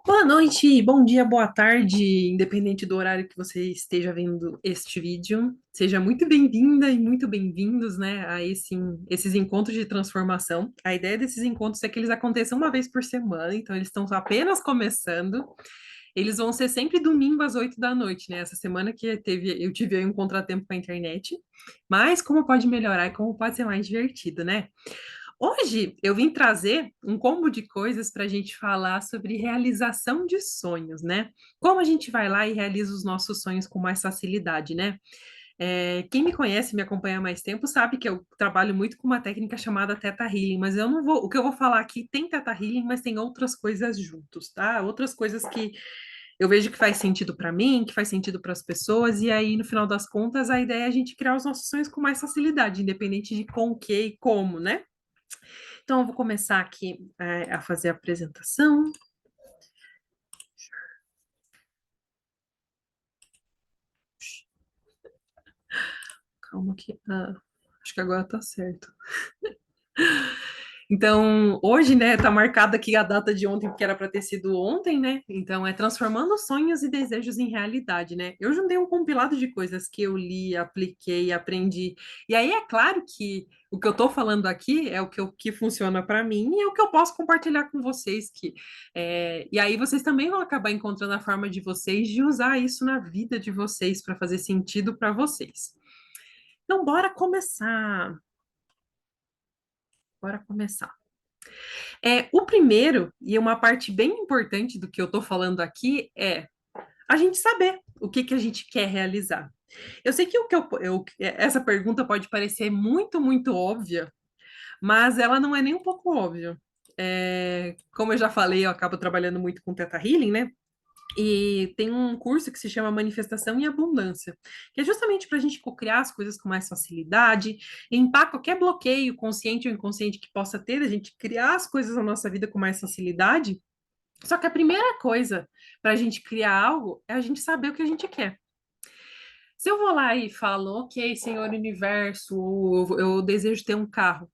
Boa noite, bom dia, boa tarde, independente do horário que você esteja vendo este vídeo. Seja muito bem-vinda e muito bem-vindos, né, a esses encontros de transformação. A ideia desses encontros é que eles aconteçam uma vez por semana, então eles estão apenas começando. Eles vão ser sempre domingo às 8 da noite, né? Essa semana eu tive aí um contratempo com a internet, mas como pode melhorar e como pode ser mais divertido, né? Hoje eu vim trazer um combo de coisas para a gente falar sobre realização de sonhos, né? Como a gente vai lá e realiza os nossos sonhos com mais facilidade, né? Quem me conhece, me acompanha há mais tempo, sabe que eu trabalho muito com uma técnica chamada Theta Healing, mas eu não vou. O que eu vou falar aqui tem Theta Healing, mas tem outras coisas juntos, tá? Outras coisas que eu vejo que faz sentido para mim, que faz sentido para as pessoas, e aí, no final das contas, a ideia é a gente criar os nossos sonhos com mais facilidade, independente de com o que e como, né? Então, eu vou começar aqui a fazer a apresentação. Calma que. Acho que agora tá certo. Então, hoje, né, tá marcada aqui a data de ontem, porque era para ter sido ontem, né? Então, é transformando sonhos e desejos em realidade, né? Eu juntei um compilado de coisas que eu li, apliquei, aprendi. E aí é claro que o que eu tô falando aqui é o que funciona para mim e é o que eu posso compartilhar com vocês e aí vocês também vão acabar encontrando a forma de vocês de usar isso na vida de vocês para fazer sentido para vocês. Então, bora começar. Bora começar. O primeiro, e uma parte bem importante do que eu estou falando aqui, é a gente saber o que que a gente quer realizar. Eu sei que essa pergunta pode parecer muito, muito óbvia, mas ela não é nem um pouco óbvia. Como eu já falei, eu acabo trabalhando muito com Theta Healing, né? E tem um curso que se chama Manifestação e Abundância, que é justamente para a gente criar as coisas com mais facilidade, limpar qualquer bloqueio consciente ou inconsciente que possa ter, a gente criar as coisas na nossa vida com mais facilidade. Só que a primeira coisa para a gente criar algo é a gente saber o que a gente quer. Se eu vou lá e falo, ok, Senhor Universo, eu desejo ter um carro.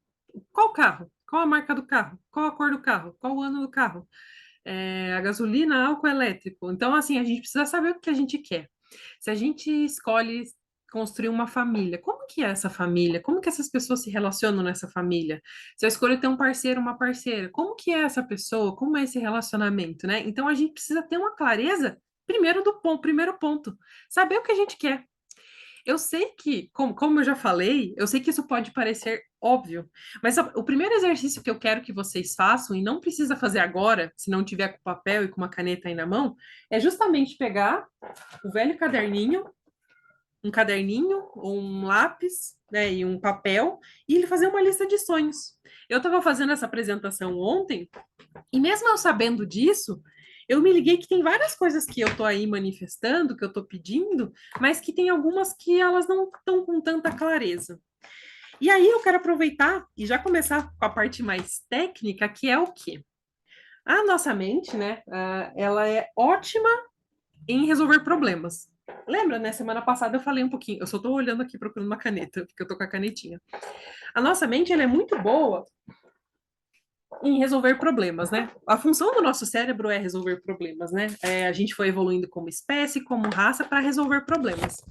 Qual carro? Qual a marca do carro? Qual a cor do carro? Qual o ano do carro? A gasolina, álcool elétrico. Então, assim, a gente precisa saber o que a gente quer. Se a gente escolhe construir uma família, como que é essa família? Como que essas pessoas se relacionam nessa família? Se eu escolho ter um parceiro, uma parceira, como que é essa pessoa? Como é esse relacionamento, né? Então, a gente precisa ter uma clareza, primeiro ponto, saber o que a gente quer. Eu sei que, como eu já falei, eu sei que isso pode parecer óbvio, mas o primeiro exercício que eu quero que vocês façam, e não precisa fazer agora, se não tiver com papel e com uma caneta aí na mão, é justamente pegar o velho caderninho, um caderninho ou um lápis, né, e um papel, e ele fazer uma lista de sonhos. Eu estava fazendo essa apresentação ontem, e mesmo eu sabendo disso, eu me liguei que tem várias coisas que eu tô aí manifestando, que eu tô pedindo, mas que tem algumas que elas não estão com tanta clareza. E aí eu quero aproveitar e já começar com a parte mais técnica, que é o quê? A nossa mente, né, ela é ótima em resolver problemas. Lembra, né? Semana passada eu falei um pouquinho. Eu só tô olhando aqui procurando uma caneta, porque eu tô com a canetinha. A nossa mente, ela é muito boa em resolver problemas, né? A função do nosso cérebro é resolver problemas, né? A gente foi evoluindo como espécie, como raça, para resolver problemas.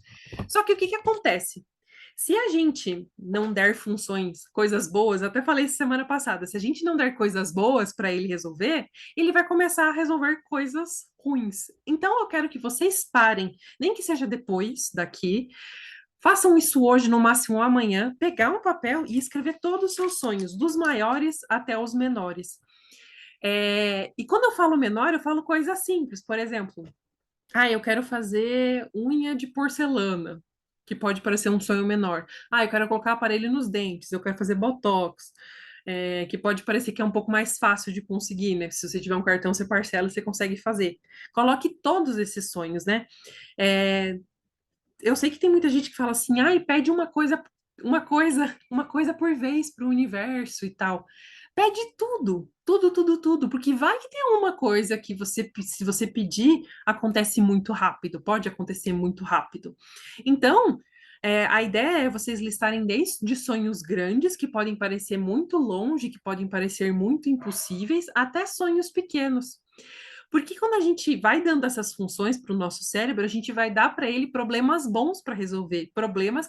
Só que o que que acontece? Se a gente não der funções, coisas boas, até falei isso semana passada, se a gente não der coisas boas para ele resolver, ele vai começar a resolver coisas ruins. Então eu quero que vocês parem, nem que seja depois daqui, façam isso hoje, no máximo amanhã, pegar um papel e escrever todos os seus sonhos, dos maiores até os menores. E quando eu falo menor, eu falo coisas simples. Por exemplo, eu quero fazer unha de porcelana, que pode parecer um sonho menor. Eu quero colocar aparelho nos dentes, eu quero fazer botox, que pode parecer que é um pouco mais fácil de conseguir, né? Se você tiver um cartão, você parcela, você consegue fazer. Coloque todos esses sonhos, né? É, eu sei que tem muita gente que fala assim, pede uma coisa por vez para o universo e tal. Pede tudo, tudo, tudo, tudo, porque vai que tem uma coisa que se você pedir, acontece muito rápido, pode acontecer muito rápido. Então, A ideia é vocês listarem desde sonhos grandes, que podem parecer muito longe, que podem parecer muito impossíveis, até sonhos pequenos. Porque quando a gente vai dando essas funções para o nosso cérebro, a gente vai dar para ele problemas bons para resolver, problemas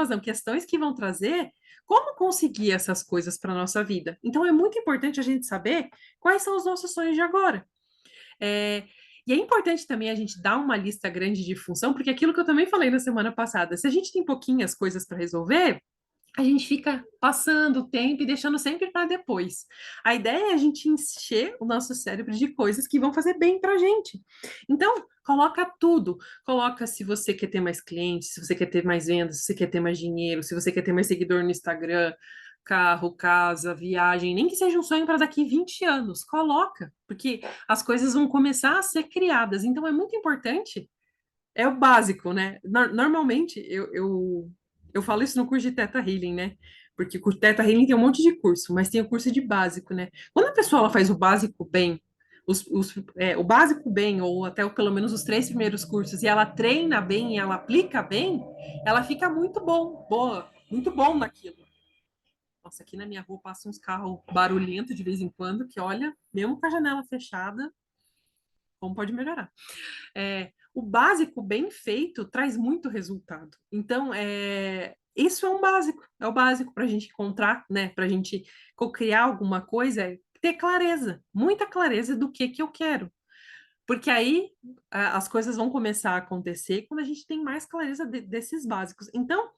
não, questões que vão trazer como conseguir essas coisas para a nossa vida. Então é muito importante a gente saber quais são os nossos sonhos de agora. É, e é importante também a gente dar uma lista grande de função, porque aquilo que eu também falei na semana passada, se a gente tem pouquinhas coisas para resolver, a gente fica passando o tempo e deixando sempre para depois. A ideia é a gente encher o nosso cérebro de coisas que vão fazer bem para a gente. Então, coloca tudo. Coloca se você quer ter mais clientes, se você quer ter mais vendas, se você quer ter mais dinheiro, se você quer ter mais seguidor no Instagram, carro, casa, viagem, nem que seja um sonho para daqui 20 anos. Coloca, porque as coisas vão começar a ser criadas. Então, é muito importante é o básico, né? Normalmente, eu falo isso no curso de Theta Healing, né? Porque o Theta Healing tem um monte de curso, mas tem o curso de básico, né? Quando a pessoa ela faz o básico bem, o básico bem, ou até pelo menos os 3 primeiros cursos, e ela treina bem, e ela aplica bem, ela fica muito bom naquilo. Nossa, aqui na minha rua passa uns carros barulhentos de vez em quando, que olha, mesmo com a janela fechada, como pode melhorar? O básico bem feito traz muito resultado. Então, isso é o básico para a gente encontrar, né? Para a gente criar alguma coisa, é ter clareza, muita clareza do que eu quero. Porque aí as coisas vão começar a acontecer quando a gente tem mais clareza desses básicos. Então,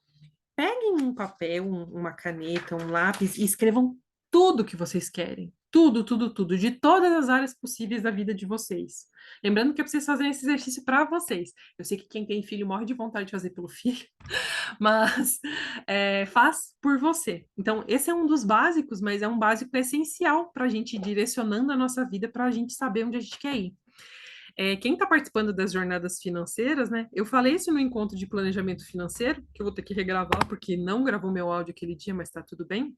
peguem um papel, uma caneta, um lápis e escrevam tudo que vocês querem. Tudo, tudo, tudo, de todas as áreas possíveis da vida de vocês. Lembrando que é pra vocês fazerem esse exercício para vocês. Eu sei que quem tem filho morre de vontade de fazer pelo filho, mas faz por você. Então, esse é um dos básicos, mas é um básico essencial para a gente ir direcionando a nossa vida para a gente saber onde a gente quer ir. Quem está participando das jornadas financeiras, né? Eu falei isso no encontro de planejamento financeiro, que eu vou ter que regravar porque não gravou meu áudio aquele dia, mas está tudo bem.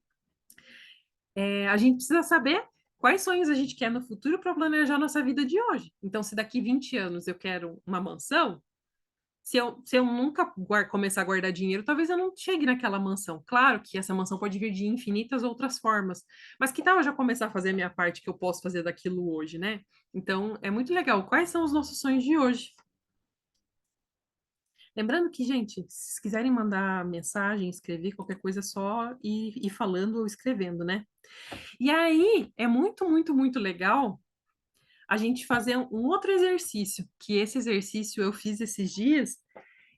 A gente precisa saber quais sonhos a gente quer no futuro para planejar nossa vida de hoje. Então, se daqui 20 anos eu quero uma mansão, se eu nunca começar a guardar dinheiro, talvez eu não chegue naquela mansão. Claro que essa mansão pode vir de infinitas outras formas, mas que tal eu já começar a fazer a minha parte que eu posso fazer daquilo hoje, né? Então, é muito legal. Quais são os nossos sonhos de hoje? Lembrando que, gente, se quiserem mandar mensagem, escrever qualquer coisa, é só ir falando ou escrevendo, né? E aí, é muito, muito, muito legal a gente fazer um outro exercício, que esse exercício eu fiz esses dias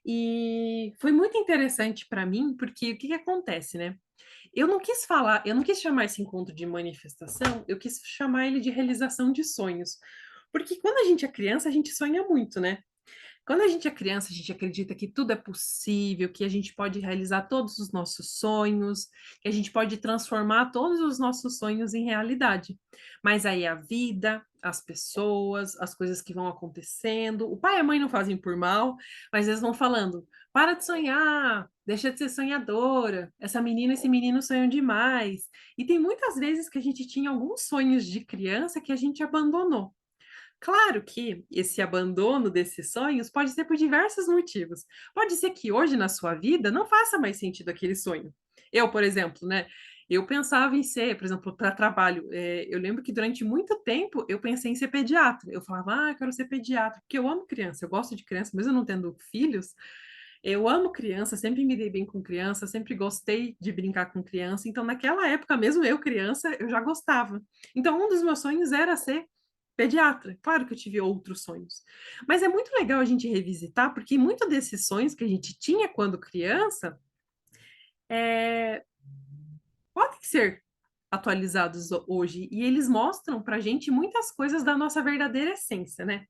e foi muito interessante para mim, porque o que que acontece, né? Eu não quis chamar esse encontro de manifestação, eu quis chamar ele de realização de sonhos. Porque quando a gente é criança, a gente sonha muito, né? Quando a gente é criança, a gente acredita que tudo é possível, que a gente pode realizar todos os nossos sonhos, que a gente pode transformar todos os nossos sonhos em realidade. Mas aí a vida, as pessoas, as coisas que vão acontecendo, o pai e a mãe não fazem por mal, mas eles vão falando: para de sonhar, deixa de ser sonhadora, essa menina, esse menino sonham demais. E tem muitas vezes que a gente tinha alguns sonhos de criança que a gente abandonou. Claro que esse abandono desses sonhos pode ser por diversos motivos. Pode ser que hoje na sua vida não faça mais sentido aquele sonho. Eu, por exemplo, né? Eu pensava em ser, por exemplo, para trabalho. Eu lembro que durante muito tempo eu pensei em ser pediatra. Eu falava, eu quero ser pediatra, porque eu amo criança, eu gosto de criança, mesmo eu não tendo filhos. Eu amo criança, sempre me dei bem com criança, sempre gostei de brincar com criança. Então, naquela época, mesmo eu criança, eu já gostava. Então, um dos meus sonhos era ser pediatra. Claro que eu tive outros sonhos. Mas é muito legal a gente revisitar, porque muitos desses sonhos que a gente tinha quando criança podem ser atualizados hoje. E eles mostram para a gente muitas coisas da nossa verdadeira essência, né?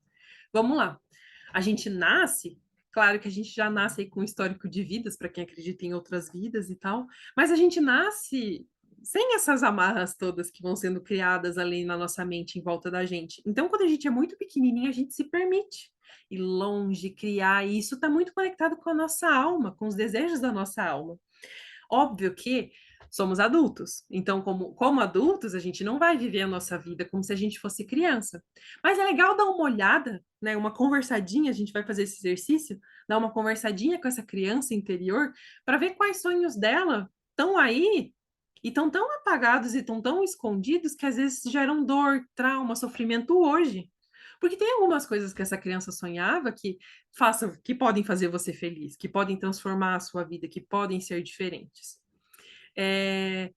Vamos lá. A gente nasce, claro que a gente já nasce aí com histórico de vidas, para quem acredita em outras vidas e tal, mas a gente nasce sem essas amarras todas que vão sendo criadas ali na nossa mente, em volta da gente. Então, quando a gente é muito pequenininho, a gente se permite ir longe, criar, e isso está muito conectado com a nossa alma, com os desejos da nossa alma. Óbvio que somos adultos. Então, como adultos, a gente não vai viver a nossa vida como se a gente fosse criança. Mas é legal dar uma olhada, né? Uma conversadinha, a gente vai fazer esse exercício, dar uma conversadinha com essa criança interior para ver quais sonhos dela estão aí e estão tão apagados e estão tão escondidos que às vezes geram dor, trauma, sofrimento hoje. Porque tem algumas coisas que essa criança sonhava que podem fazer você feliz, que podem transformar a sua vida, que podem ser diferentes. É,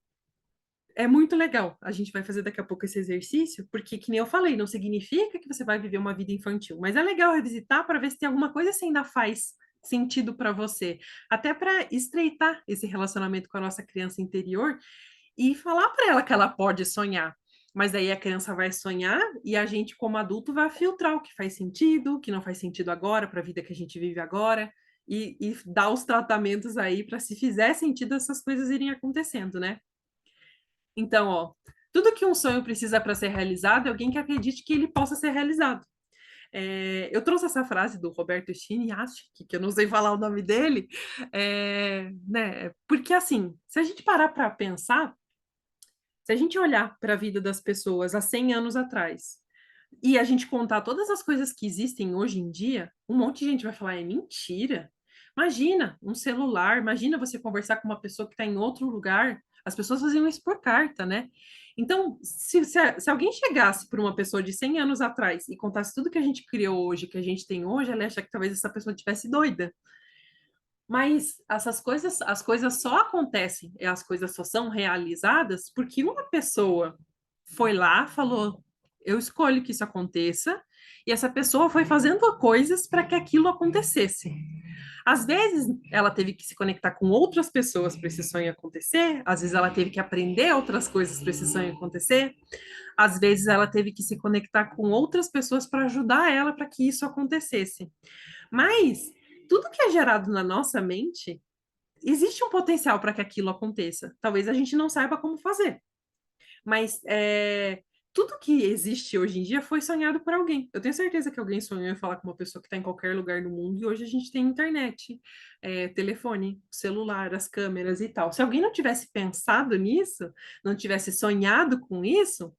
é muito legal. A gente vai fazer daqui a pouco esse exercício, porque, que nem eu falei, não significa que você vai viver uma vida infantil, mas é legal revisitar para ver se tem alguma coisa que você ainda faz sentido para você, até para estreitar esse relacionamento com a nossa criança interior e falar para ela que ela pode sonhar. Mas daí a criança vai sonhar e a gente, como adulto, vai filtrar o que faz sentido, o que não faz sentido agora, para a vida que a gente vive agora, e dar os tratamentos aí para, se fizer sentido, essas coisas irem acontecendo, né? Então, ó, tudo que um sonho precisa para ser realizado é alguém que acredite que ele possa ser realizado. Eu trouxe essa frase do Roberto Chinyaschi, que eu não sei falar o nome dele, né? Porque assim, se a gente parar para pensar, se a gente olhar para a vida das pessoas há 100 anos atrás e a gente contar todas as coisas que existem hoje em dia, um monte de gente vai falar, é mentira. Imagina um celular, imagina você conversar com uma pessoa que está em outro lugar. As pessoas faziam isso por carta, né? Então, se alguém chegasse para uma pessoa de 100 anos atrás e contasse tudo que a gente criou hoje, que a gente tem hoje, ela ia achar que talvez essa pessoa tivesse doida. Mas essas coisas, as coisas só acontecem, e as coisas só são realizadas porque uma pessoa foi lá, falou, eu escolho que isso aconteça, e essa pessoa foi fazendo coisas para que aquilo acontecesse. Às vezes ela teve que se conectar com outras pessoas para esse sonho acontecer, às vezes ela teve que aprender outras coisas para esse sonho acontecer, às vezes ela teve que se conectar com outras pessoas para ajudar ela para que isso acontecesse. Mas tudo que é gerado na nossa mente, existe um potencial para que aquilo aconteça. Talvez a gente não saiba como fazer, mas tudo que existe hoje em dia foi sonhado por alguém. Eu tenho certeza que alguém sonhou em falar com uma pessoa que está em qualquer lugar do mundo, e hoje a gente tem internet, telefone, celular, as câmeras e tal. Se alguém não tivesse pensado nisso, não tivesse sonhado com isso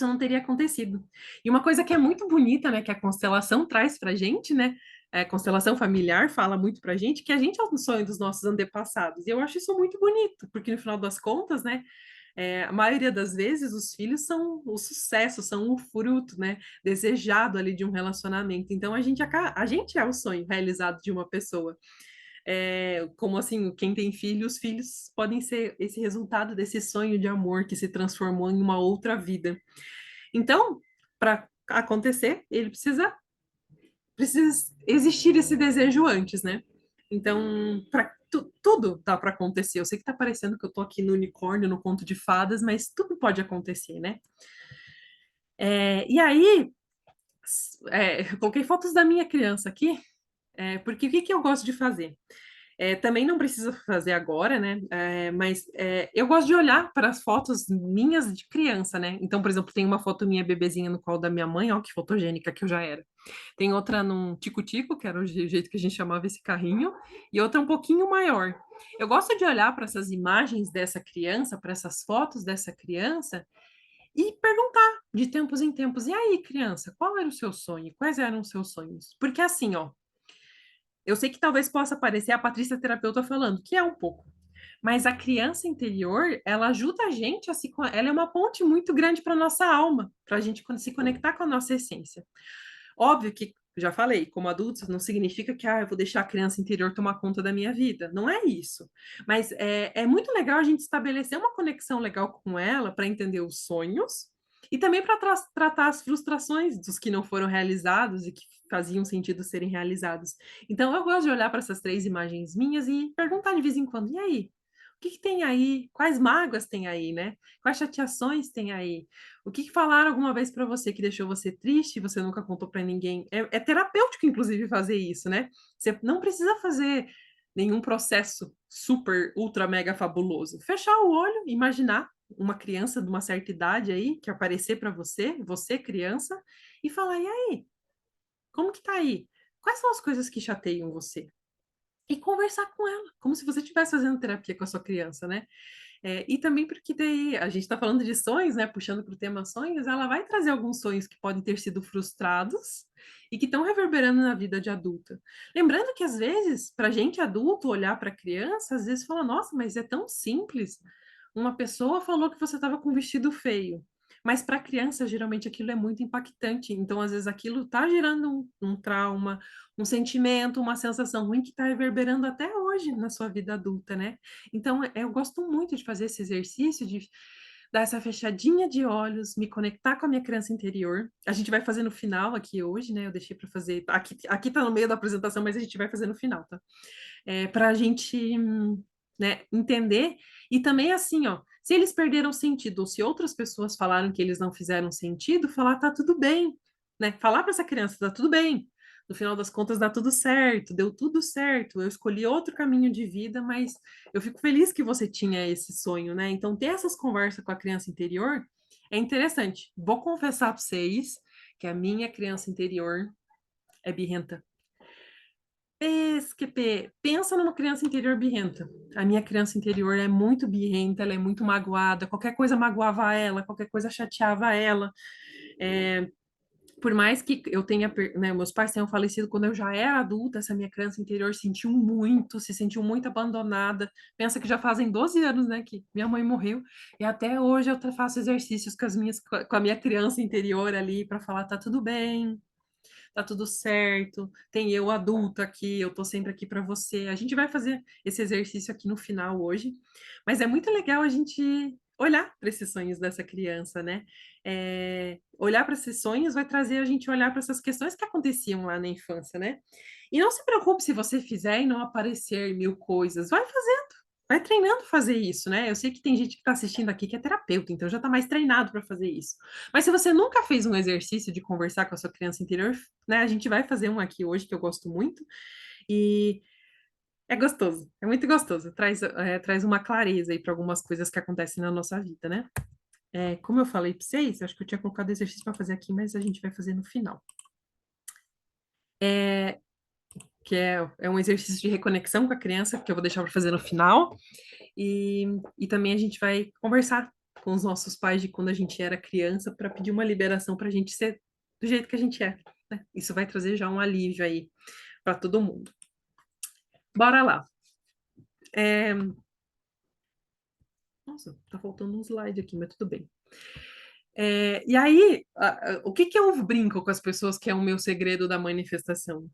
não teria acontecido. E uma coisa que é muito bonita, né, que a constelação traz para a gente, né, a constelação familiar fala muito para a gente, que a gente é o sonho dos nossos antepassados. E eu acho isso muito bonito, porque no final das contas, né, a maioria das vezes os filhos são o sucesso, são o fruto, né, desejado ali de um relacionamento. Então a gente é o sonho realizado de uma pessoa. Como assim, quem tem filhos, os filhos podem ser esse resultado desse sonho de amor que se transformou em uma outra vida. Então, para acontecer, ele precisa existir esse desejo antes, né? Então, tudo tá para acontecer. Eu sei que tá parecendo que eu tô aqui no unicórnio, no conto de fadas, mas tudo pode acontecer, né? E aí, eu coloquei fotos da minha criança aqui, porque o que que eu gosto de fazer? Também não precisa fazer agora, né? Mas eu gosto de olhar para as fotos minhas de criança, né? Então, por exemplo, tem uma foto minha bebezinha no colo da minha mãe, ó, que fotogênica que eu já era. Tem outra num tico-tico, que era o jeito que a gente chamava esse carrinho, e outra um pouquinho maior. Eu gosto de olhar para essas imagens dessa criança, para essas fotos dessa criança, e perguntar de tempos em tempos: e aí, criança, qual era o seu sonho? Quais eram os seus sonhos? Porque assim, ó. Eu sei que talvez possa parecer a Patrícia terapeuta falando, que é um pouco. Mas a criança interior, ela ajuda a gente ela é uma ponte muito grande para nossa alma, para a gente se conectar com a nossa essência. Óbvio que, já falei, como adultos, não significa que eu vou deixar a criança interior tomar conta da minha vida. Não é isso. Mas é muito legal a gente estabelecer uma conexão legal com ela para entender os sonhos e também para tratar as frustrações dos que não foram realizados e que faziam sentido serem realizados. Então, eu gosto de olhar para essas três imagens minhas e perguntar de vez em quando: e aí? O que que tem aí? Quais mágoas tem aí, né? Quais chateações tem aí? O que que falaram alguma vez para você que deixou você triste e você nunca contou para ninguém? É terapêutico, inclusive, fazer isso, né? Você não precisa fazer nenhum processo super, ultra, mega fabuloso. Fechar o olho, imaginar uma criança de uma certa idade aí que aparecer para você, você criança, e falar: e aí? Como que tá aí? Quais são as coisas que chateiam você? E conversar com ela, como se você estivesse fazendo terapia com a sua criança, né? E também porque daí a gente está falando de sonhos, né? Puxando para o tema sonhos, ela vai trazer alguns sonhos que podem ter sido frustrados e que estão reverberando na vida de adulta. Lembrando que às vezes, para gente adulto olhar para criança, às vezes fala, nossa, mas é tão simples. Uma pessoa falou que você estava com um vestido feio. Mas para criança, geralmente aquilo é muito impactante. Então, às vezes, aquilo está gerando um trauma, um sentimento, uma sensação ruim que está reverberando até hoje na sua vida adulta, né? Então, eu gosto muito de fazer esse exercício, de dar essa fechadinha de olhos, me conectar com a minha criança interior. A gente vai fazer no final aqui hoje, né? Eu deixei para fazer. Aqui tá no meio da apresentação, mas a gente vai fazer no final, tá? Para a gente, né, entender. E também assim, ó, se eles perderam sentido, ou se outras pessoas falaram que eles não fizeram sentido, falar tá tudo bem, né? Falar para essa criança tá tudo bem. No final das contas, dá tudo certo, deu tudo certo. Eu escolhi outro caminho de vida, mas eu fico feliz que você tinha esse sonho, né? Então, ter essas conversas com a criança interior é interessante. Vou confessar para vocês que a minha criança interior é birrenta. Pensa numa criança interior birrenta. A minha criança interior é muito birrenta, ela é muito magoada. Qualquer coisa magoava ela, qualquer coisa chateava ela. É, por mais que eu tenha, né, meus pais tenham falecido quando eu já era adulta, essa minha criança interior se sentiu muito abandonada. Pensa que já fazem 12 anos, né, que minha mãe morreu, e até hoje eu faço exercícios com a minha criança interior ali para falar, tá tudo bem, tá tudo certo, tem eu adulto aqui, eu tô sempre aqui para você. A gente vai fazer esse exercício aqui no final hoje, mas é muito legal a gente olhar para esses sonhos dessa criança, né? Olhar para esses sonhos vai trazer a gente olhar para essas questões que aconteciam lá na infância, né? E não se preocupe se você fizer e não aparecer mil coisas, vai fazendo. Vai treinando fazer isso, né? Eu sei que tem gente que está assistindo aqui que é terapeuta, então já está mais treinado para fazer isso. Mas se você nunca fez um exercício de conversar com a sua criança interior, né? A gente vai fazer um aqui hoje que eu gosto muito e é gostoso, é muito gostoso. Traz uma clareza aí para algumas coisas que acontecem na nossa vida, né? Como eu falei para vocês, acho que eu tinha colocado exercício para fazer aqui, mas a gente vai fazer no final. Que é um exercício de reconexão com a criança, que eu vou deixar para fazer no final. E, e também a gente vai conversar com os nossos pais de quando a gente era criança para pedir uma liberação para a gente ser do jeito que a gente é, né? Isso vai trazer já um alívio aí para todo mundo. Bora lá. É... Nossa, tá faltando um slide aqui, mas tudo bem. E aí, o que que eu brinco com as pessoas que é o meu segredo da manifestação?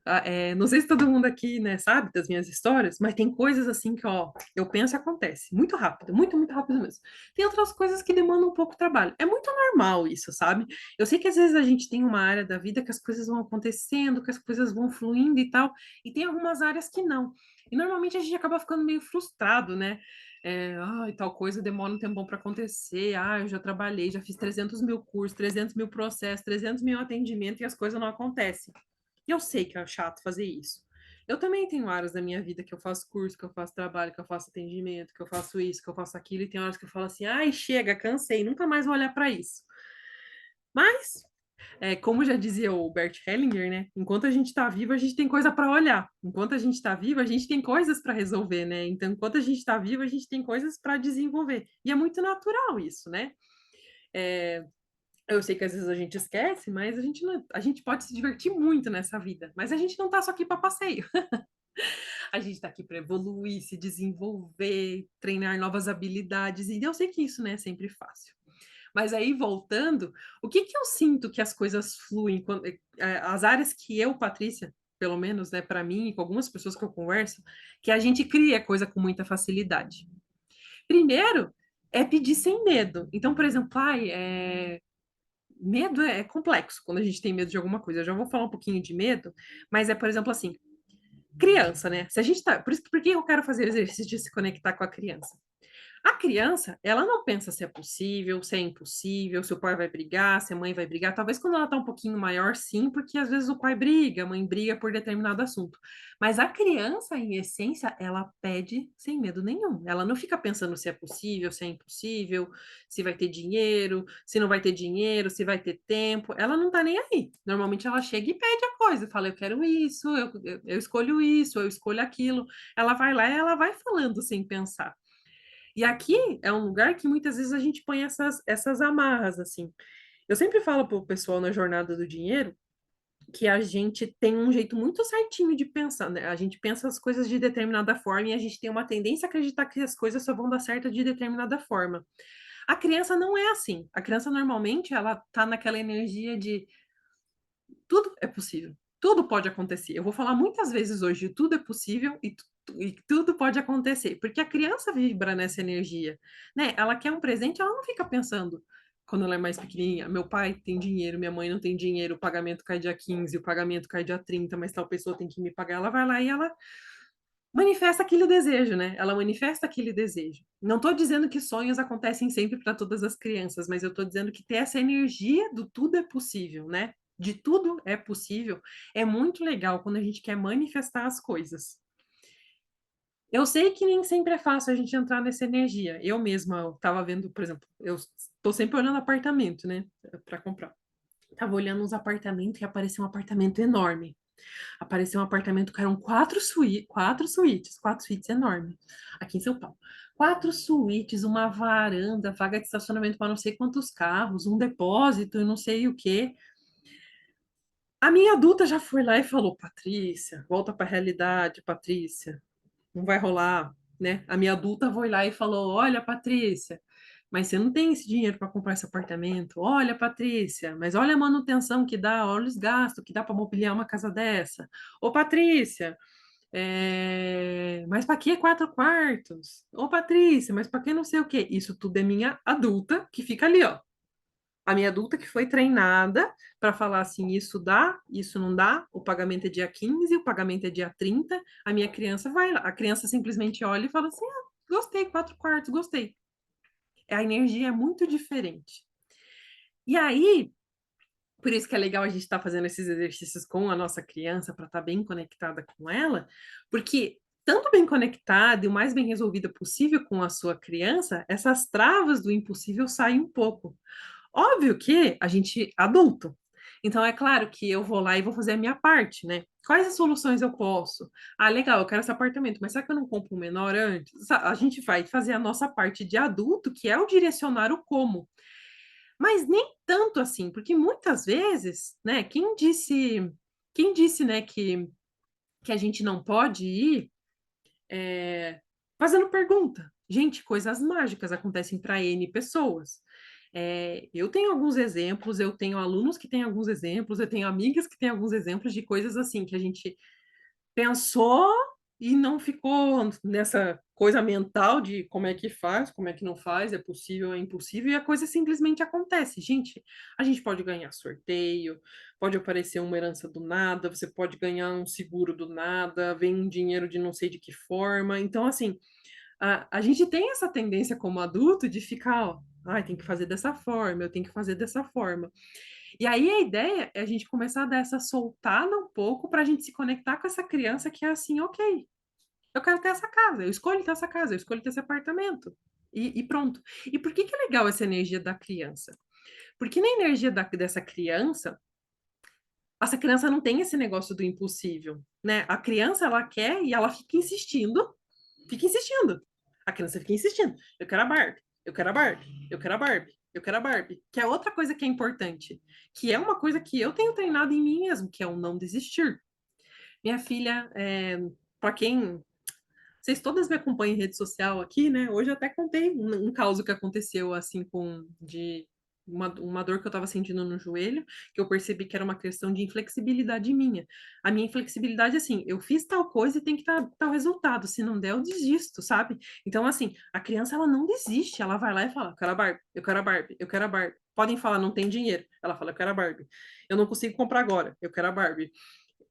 Não sei se todo mundo aqui, né, sabe das minhas histórias, mas tem coisas assim que, ó, eu penso e acontece. Muito rápido, muito, muito rápido mesmo. Tem outras coisas que demandam um pouco de trabalho. É muito normal isso, sabe? Eu sei que às vezes a gente tem uma área da vida que as coisas vão acontecendo, que as coisas vão fluindo e tal, e tem algumas áreas que não. E normalmente a gente acaba ficando meio frustrado, né? Tal coisa demora um tempão para acontecer. Eu já trabalhei, já fiz 300 mil cursos, 300 mil processos, 300 mil atendimentos e as coisas não acontecem. E eu sei que é chato fazer isso. Eu também tenho áreas da minha vida que eu faço curso, que eu faço trabalho, que eu faço atendimento, que eu faço isso, que eu faço aquilo, e tem horas que eu falo assim, ai, chega, cansei, nunca mais vou olhar para isso. Mas como já dizia o Bert Hellinger, né? Enquanto a gente está vivo, a gente tem coisa para olhar. Enquanto a gente está vivo, a gente tem coisas para resolver, né? Então, enquanto a gente está vivo, a gente tem coisas para desenvolver. E é muito natural isso, né? É, eu sei que às vezes a gente esquece, mas a gente pode se divertir muito nessa vida. Mas a gente não está só aqui para passeio. A gente está aqui para evoluir, se desenvolver, treinar novas habilidades. E eu sei que isso não é sempre fácil. Mas aí, voltando, o que que eu sinto que as coisas fluem, as áreas que eu, Patrícia, pelo menos, né, para mim e com algumas pessoas que eu converso, que a gente cria coisa com muita facilidade. Primeiro, é pedir sem medo. Então, por exemplo, medo é complexo quando a gente tem medo de alguma coisa. Eu já vou falar um pouquinho de medo, mas por exemplo, assim, criança, né? Se a gente tá. Por que eu quero fazer exercício de se conectar com a criança? A criança, ela não pensa se é possível, se é impossível, se o pai vai brigar, se a mãe vai brigar. Talvez quando ela está um pouquinho maior, sim, porque às vezes o pai briga, a mãe briga por determinado assunto. Mas a criança, em essência, ela pede sem medo nenhum. Ela não fica pensando se é possível, se é impossível, se vai ter dinheiro, se não vai ter dinheiro, se vai ter tempo. Ela não tá nem aí. Normalmente ela chega e pede a coisa, fala, eu quero isso, eu escolho isso, eu escolho aquilo. Ela vai lá e ela vai falando sem pensar. E aqui é um lugar que muitas vezes a gente põe essas amarras, assim. Eu sempre falo para o pessoal na jornada do dinheiro que a gente tem um jeito muito certinho de pensar, né? A gente pensa as coisas de determinada forma e a gente tem uma tendência a acreditar que as coisas só vão dar certo de determinada forma. A criança não é assim. A criança normalmente ela tá naquela energia de tudo é possível. Tudo pode acontecer. Eu vou falar muitas vezes hoje, tudo é possível e tudo pode acontecer, porque a criança vibra nessa energia, né? Ela quer um presente, ela não fica pensando quando ela é mais pequenininha, meu pai tem dinheiro, minha mãe não tem dinheiro, o pagamento cai dia 15, o pagamento cai dia 30, mas tal pessoa tem que me pagar. Ela vai lá e ela manifesta aquele desejo, né? Ela manifesta aquele desejo. Não estou dizendo que sonhos acontecem sempre para todas as crianças, mas eu estou dizendo que ter essa energia do tudo é possível, né? De tudo é possível, é muito legal quando a gente quer manifestar as coisas. Eu sei que nem sempre é fácil a gente entrar nessa energia. Eu mesma estava vendo, por exemplo, eu estou sempre olhando apartamento, né, para comprar. Tava olhando uns apartamentos e apareceu um apartamento enorme. Apareceu um apartamento que eram quatro suítes enormes, aqui em São Paulo. Quatro suítes, uma varanda, vaga de estacionamento para não sei quantos carros, um depósito e não sei o quê. A minha adulta já foi lá e falou: Patrícia, volta para a realidade, Patrícia, não vai rolar, né? A minha adulta foi lá e falou: olha, Patrícia, mas você não tem esse dinheiro para comprar esse apartamento. Olha, Patrícia, mas olha a manutenção que dá, olha os gastos que dá para mobiliar uma casa dessa. Ô, Patrícia, mas para que 4 quartos? Ô, Patrícia, mas para que não sei o quê? Isso tudo é minha adulta que fica ali, ó. A minha adulta que foi treinada para falar assim: isso dá, isso não dá, o pagamento é dia 15, o pagamento é dia 30. A minha criança vai lá. A criança simplesmente olha e fala assim: ah, gostei, 4 quartos, gostei. A energia é muito diferente. E aí, por isso que é legal a gente estar fazendo esses exercícios com a nossa criança para estar bem conectada com ela, porque tanto bem conectada e o mais bem resolvida possível com a sua criança, essas travas do impossível saem um pouco. Óbvio que a gente adulto. Então é claro que eu vou lá e vou fazer a minha parte, né? Quais as soluções eu posso? Ah, legal, eu quero esse apartamento, mas será que eu não compro um menor antes? A gente vai fazer a nossa parte de adulto, que é o direcionar o como. Mas nem tanto assim, porque muitas vezes, né, quem disse, né, que a gente não pode ir fazendo pergunta. Gente, coisas mágicas acontecem para N pessoas. Eu tenho alguns exemplos, eu tenho alunos que têm alguns exemplos, eu tenho amigas que têm alguns exemplos de coisas assim que a gente pensou e não ficou nessa coisa mental de como é que faz, como é que não faz, é possível, é impossível, e a coisa simplesmente acontece. Gente, a gente pode ganhar sorteio, pode aparecer uma herança do nada, você pode ganhar um seguro do nada, vem um dinheiro de não sei de que forma. Então, assim, a gente tem essa tendência como adulto de ficar, ó, ai, tem que fazer dessa forma, eu tenho que fazer dessa forma. E aí a ideia é a gente começar a dar essa soltada um pouco para a gente se conectar com essa criança que é assim, ok, eu quero ter essa casa, eu escolho ter essa casa, eu escolho ter esse apartamento. E pronto. E por que que é legal essa energia da criança? Porque na energia dessa criança, essa criança não tem esse negócio do impossível, né? A criança, ela quer e ela fica insistindo, fica insistindo. A criança fica insistindo. Eu quero a Barbie, eu quero a Barbie, eu quero a Barbie, eu quero a Barbie. Que é outra coisa que é importante, que é uma coisa que eu tenho treinado em mim mesmo, que é o não desistir. Minha filha, para quem vocês todas me acompanham em rede social aqui, né? Hoje eu até contei um caso que aconteceu assim com de uma dor que eu estava sentindo no joelho, que eu percebi que era uma questão de inflexibilidade minha. A minha inflexibilidade, assim, eu fiz tal coisa e tem que dar tal resultado. Se não der, eu desisto, sabe? Então, assim, a criança, ela não desiste. Ela vai lá e fala, eu quero a Barbie, eu quero a Barbie, eu quero a Barbie. Podem falar, não tem dinheiro. Ela fala, eu quero a Barbie. Eu não consigo comprar agora, eu quero a Barbie.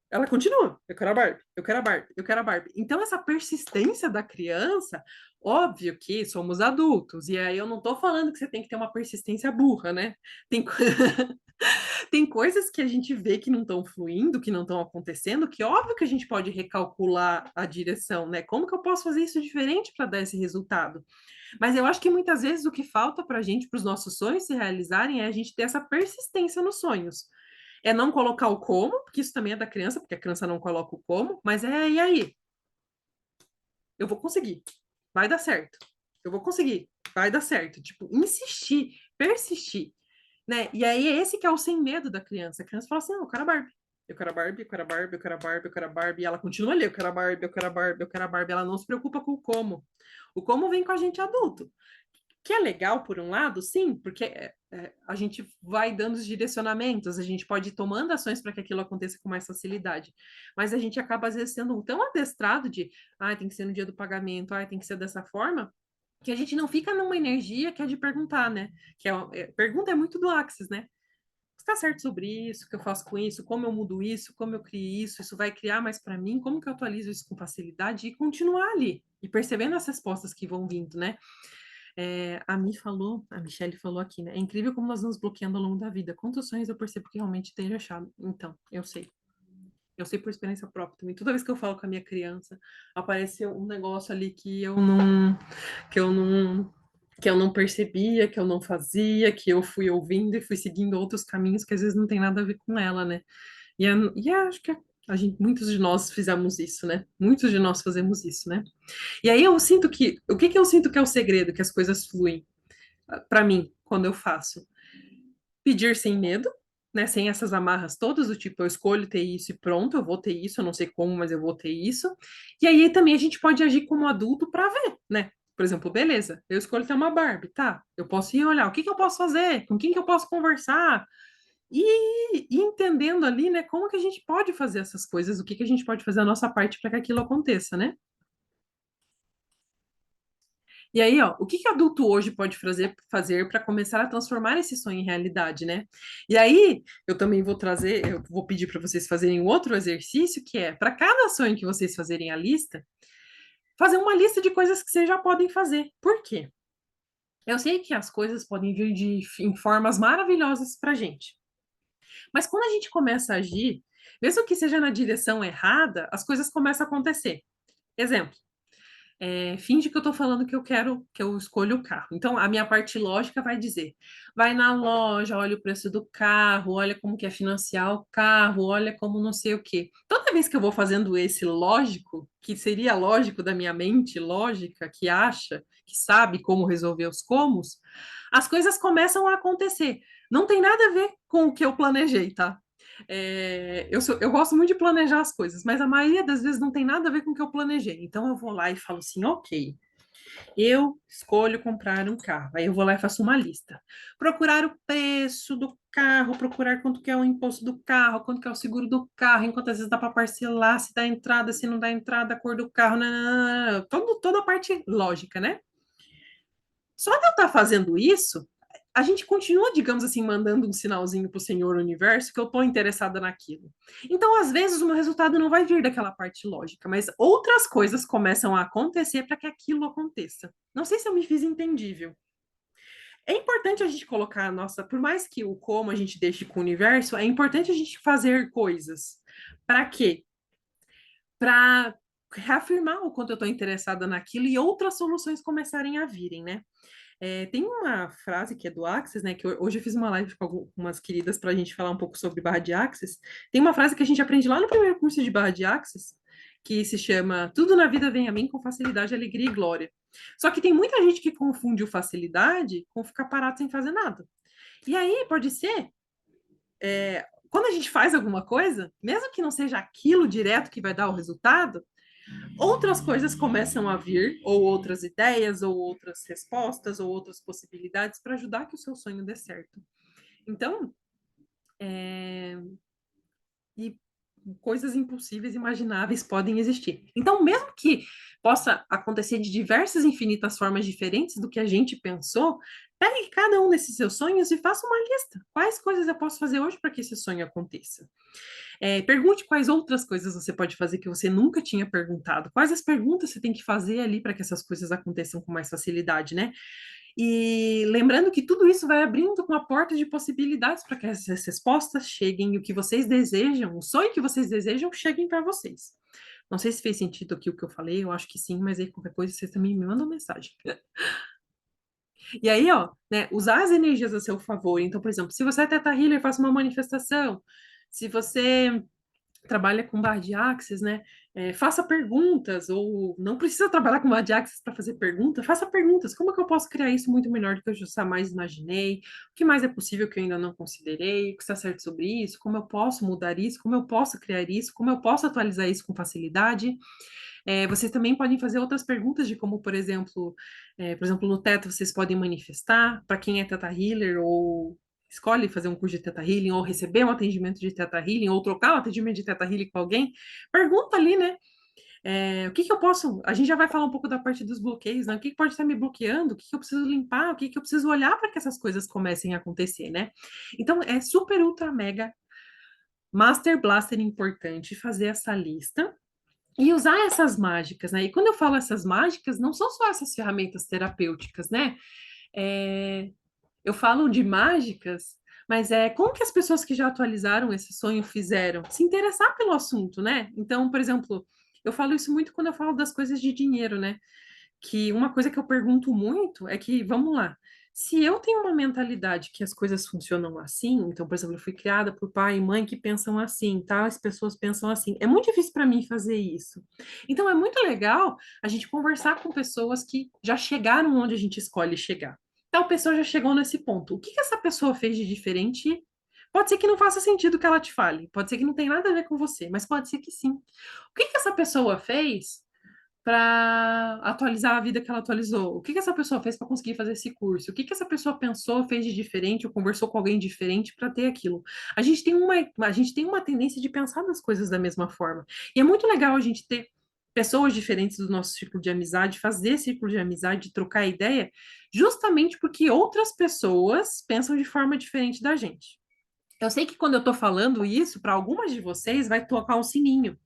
Ela continua, eu quero a Barbie, eu quero a Barbie, eu quero a Barbie. Então, essa persistência da criança, óbvio que somos adultos, e aí eu não tô falando que você tem que ter uma persistência burra, né? Tem, tem coisas que a gente vê que não estão fluindo, que não estão acontecendo, que óbvio que a gente pode recalcular a direção, né? Como que eu posso fazer isso diferente para dar esse resultado? Mas eu acho que muitas vezes o que falta para a gente, para os nossos sonhos se realizarem, é a gente ter essa persistência nos sonhos. É não colocar o como, porque isso também é da criança, porque a criança não coloca o como, mas e aí? Eu vou conseguir, vai dar certo. eu vou conseguir, vai dar certo. Tipo, insistir, persistir, né? E aí esse que é o sem medo da criança. A criança fala assim, não, eu quero a Barbie. Eu quero a Barbie, eu quero a Barbie, eu quero a Barbie, eu quero a Barbie. E ela continua ali, eu quero a Barbie, eu quero a Barbie, eu quero a Barbie. Ela não se preocupa com o como. O como vem com a gente adulto. Que é legal, por um lado, sim, porque a gente vai dando os direcionamentos, a gente pode ir tomando ações para que aquilo aconteça com mais facilidade. Mas a gente acaba, às vezes, sendo tão adestrado de, ah, tem que ser no dia do pagamento, ah, tem que ser dessa forma, que a gente não fica numa energia que é de perguntar, né? Pergunta é muito do Axis, né? Está certo sobre isso, o que eu faço com isso, como eu mudo isso, como eu crio isso vai criar mais para mim, como que eu atualizo isso com facilidade e continuar ali, e percebendo as respostas que vão vindo, né? A Michelle falou aqui, né? É incrível como nós nos bloqueando ao longo da vida. Quantos sonhos eu percebo que realmente tenho achado? Então, eu sei. Eu sei por experiência própria também. Toda vez que eu falo com a minha criança, aparece um negócio ali que eu não, que eu não percebia, que eu não fazia, que eu fui ouvindo e fui seguindo outros caminhos que às vezes não tem nada a ver com ela, né? Acho que muitos de nós fizemos isso, né? Muitos de nós fazemos isso, né? E aí eu sinto que, o que que eu sinto que é o segredo, que as coisas fluem para mim quando eu faço? Pedir sem medo, né? Sem essas amarras todas, do tipo, eu escolho ter isso e pronto, eu vou ter isso, eu não sei como, mas eu vou ter isso. E aí também a gente pode agir como adulto para ver, né? Por exemplo, beleza, eu escolho ter uma Barbie, tá? Eu posso ir olhar, o que que eu posso fazer? Com quem que eu posso conversar? E entendendo ali, né, como que a gente pode fazer essas coisas, o que que a gente pode fazer a nossa parte para que aquilo aconteça, né? E aí, ó, o que que adulto hoje pode fazer para começar a transformar esse sonho em realidade, né? E aí, eu também vou trazer, eu vou pedir para vocês fazerem um outro exercício, que é, para cada sonho que vocês fazerem a lista, fazer uma lista de coisas que vocês já podem fazer. Por quê? Eu sei que as coisas podem vir em formas maravilhosas para gente, mas quando a gente começa a agir, mesmo que seja na direção errada, as coisas começam a acontecer. Exemplo. Finge que eu estou falando que eu quero, que eu escolho o carro. Então, a minha parte lógica vai dizer: vai na loja, olha o preço do carro, olha como que é financiar o carro, olha como não sei o quê. Toda vez que eu vou fazendo esse lógico, que seria lógico da minha mente, lógica, que acha, que sabe como resolver os comos, as coisas começam a acontecer. Não tem nada a ver com o que eu planejei, tá? Eu gosto muito de planejar as coisas, mas a maioria das vezes não tem nada a ver com o que eu planejei. Então eu vou lá e falo assim, ok, eu escolho comprar um carro. Aí eu vou lá e faço uma lista. Procurar o preço do carro, procurar quanto que é o imposto do carro, quanto que é o seguro do carro, em quantas vezes dá para parcelar, se dá entrada, se não dá entrada, a cor do carro, nananana, toda a parte lógica, né? Só de eu estar fazendo isso, a gente continua, digamos assim, mandando um sinalzinho para o Senhor Universo que eu estou interessada naquilo. Então, às vezes, o meu resultado não vai vir daquela parte lógica, mas outras coisas começam a acontecer para que aquilo aconteça. Não sei se eu me fiz entendível. É importante a gente colocar a nossa, por mais que o como a gente deixe com o universo, é importante a gente fazer coisas. Para quê? Para reafirmar o quanto eu estou interessada naquilo e outras soluções começarem a virem, né? Tem uma frase que é do Axis, né? Que hoje eu fiz uma live com algumas queridas para a gente falar um pouco sobre barra de Axis. Tem uma frase que a gente aprende lá no primeiro curso de barra de Axis, que se chama Tudo na vida vem a mim com facilidade, alegria e glória. Só que tem muita gente que confunde o facilidade com ficar parado sem fazer nada. E aí pode ser, quando a gente faz alguma coisa, mesmo que não seja aquilo direto que vai dar o resultado, outras coisas começam a vir, ou outras ideias, ou outras respostas, ou outras possibilidades para ajudar que o seu sonho dê certo. Então, e coisas impossíveis, imagináveis podem existir. Então, mesmo que possa acontecer de diversas infinitas formas diferentes do que a gente pensou, pegue cada um desses seus sonhos e faça uma lista. Quais coisas eu posso fazer hoje para que esse sonho aconteça? Pergunte quais outras coisas você pode fazer que você nunca tinha perguntado. Quais as perguntas você tem que fazer ali para que essas coisas aconteçam com mais facilidade, né? E lembrando que tudo isso vai abrindo uma porta de possibilidades para que essas respostas cheguem e o que vocês desejam, o sonho que vocês desejam, cheguem para vocês. Não sei se fez sentido aqui o que eu falei, eu acho que sim, mas aí qualquer coisa vocês também me mandam mensagem. E aí, ó, né, usar as energias a seu favor. Então, por exemplo, se você é Teta Healer, faça uma manifestação. Se você trabalha com bar de axis, né? Faça perguntas, ou não precisa trabalhar com uma Ajax para fazer perguntas, faça perguntas. Como é que eu posso criar isso muito melhor do que eu jamais imaginei? O que mais é possível que eu ainda não considerei? O que está certo sobre isso? Como eu posso mudar isso? Como eu posso criar isso? Como eu posso atualizar isso com facilidade? Vocês também podem fazer outras perguntas de como, por exemplo, no Teto vocês podem manifestar, para quem é Teta Healer ou escolhe fazer um curso de Teta Healing, ou receber um atendimento de Teta Healing, ou trocar um atendimento de Teta Healing com alguém, pergunta ali, né? O que que eu posso. A gente já vai falar um pouco da parte dos bloqueios, né? O que que pode estar me bloqueando? O que que eu preciso limpar? O que que eu preciso olhar para que essas coisas comecem a acontecer, né? Então, é super, ultra, mega, master blaster importante fazer essa lista e usar essas mágicas, né? E quando eu falo essas mágicas, não são só essas ferramentas terapêuticas, né? É, eu falo de mágicas, mas como que as pessoas que já atualizaram esse sonho fizeram? Se interessar pelo assunto, né? Então, por exemplo, eu falo isso muito quando eu falo das coisas de dinheiro, né? Que uma coisa que eu pergunto muito é que, vamos lá, se eu tenho uma mentalidade que as coisas funcionam assim, então, por exemplo, eu fui criada por pai e mãe que pensam assim, tá? As pessoas pensam assim. É muito difícil para mim fazer isso. Então, é muito legal a gente conversar com pessoas que já chegaram onde a gente escolhe chegar. Tal pessoa já chegou nesse ponto. O que que essa pessoa fez de diferente? Pode ser que não faça sentido o que ela te fale, pode ser que não tenha nada a ver com você, mas pode ser que sim. O que que essa pessoa fez para atualizar a vida que ela atualizou? O que que essa pessoa fez para conseguir fazer esse curso? O que que essa pessoa pensou, fez de diferente, ou conversou com alguém diferente para ter aquilo? A gente tem uma tendência de pensar nas coisas da mesma forma. E é muito legal a gente ter pessoas diferentes do nosso círculo de amizade, fazer círculo de amizade, trocar ideia, justamente porque outras pessoas pensam de forma diferente da gente. Eu sei que quando eu estou falando isso, para algumas de vocês vai tocar um sininho.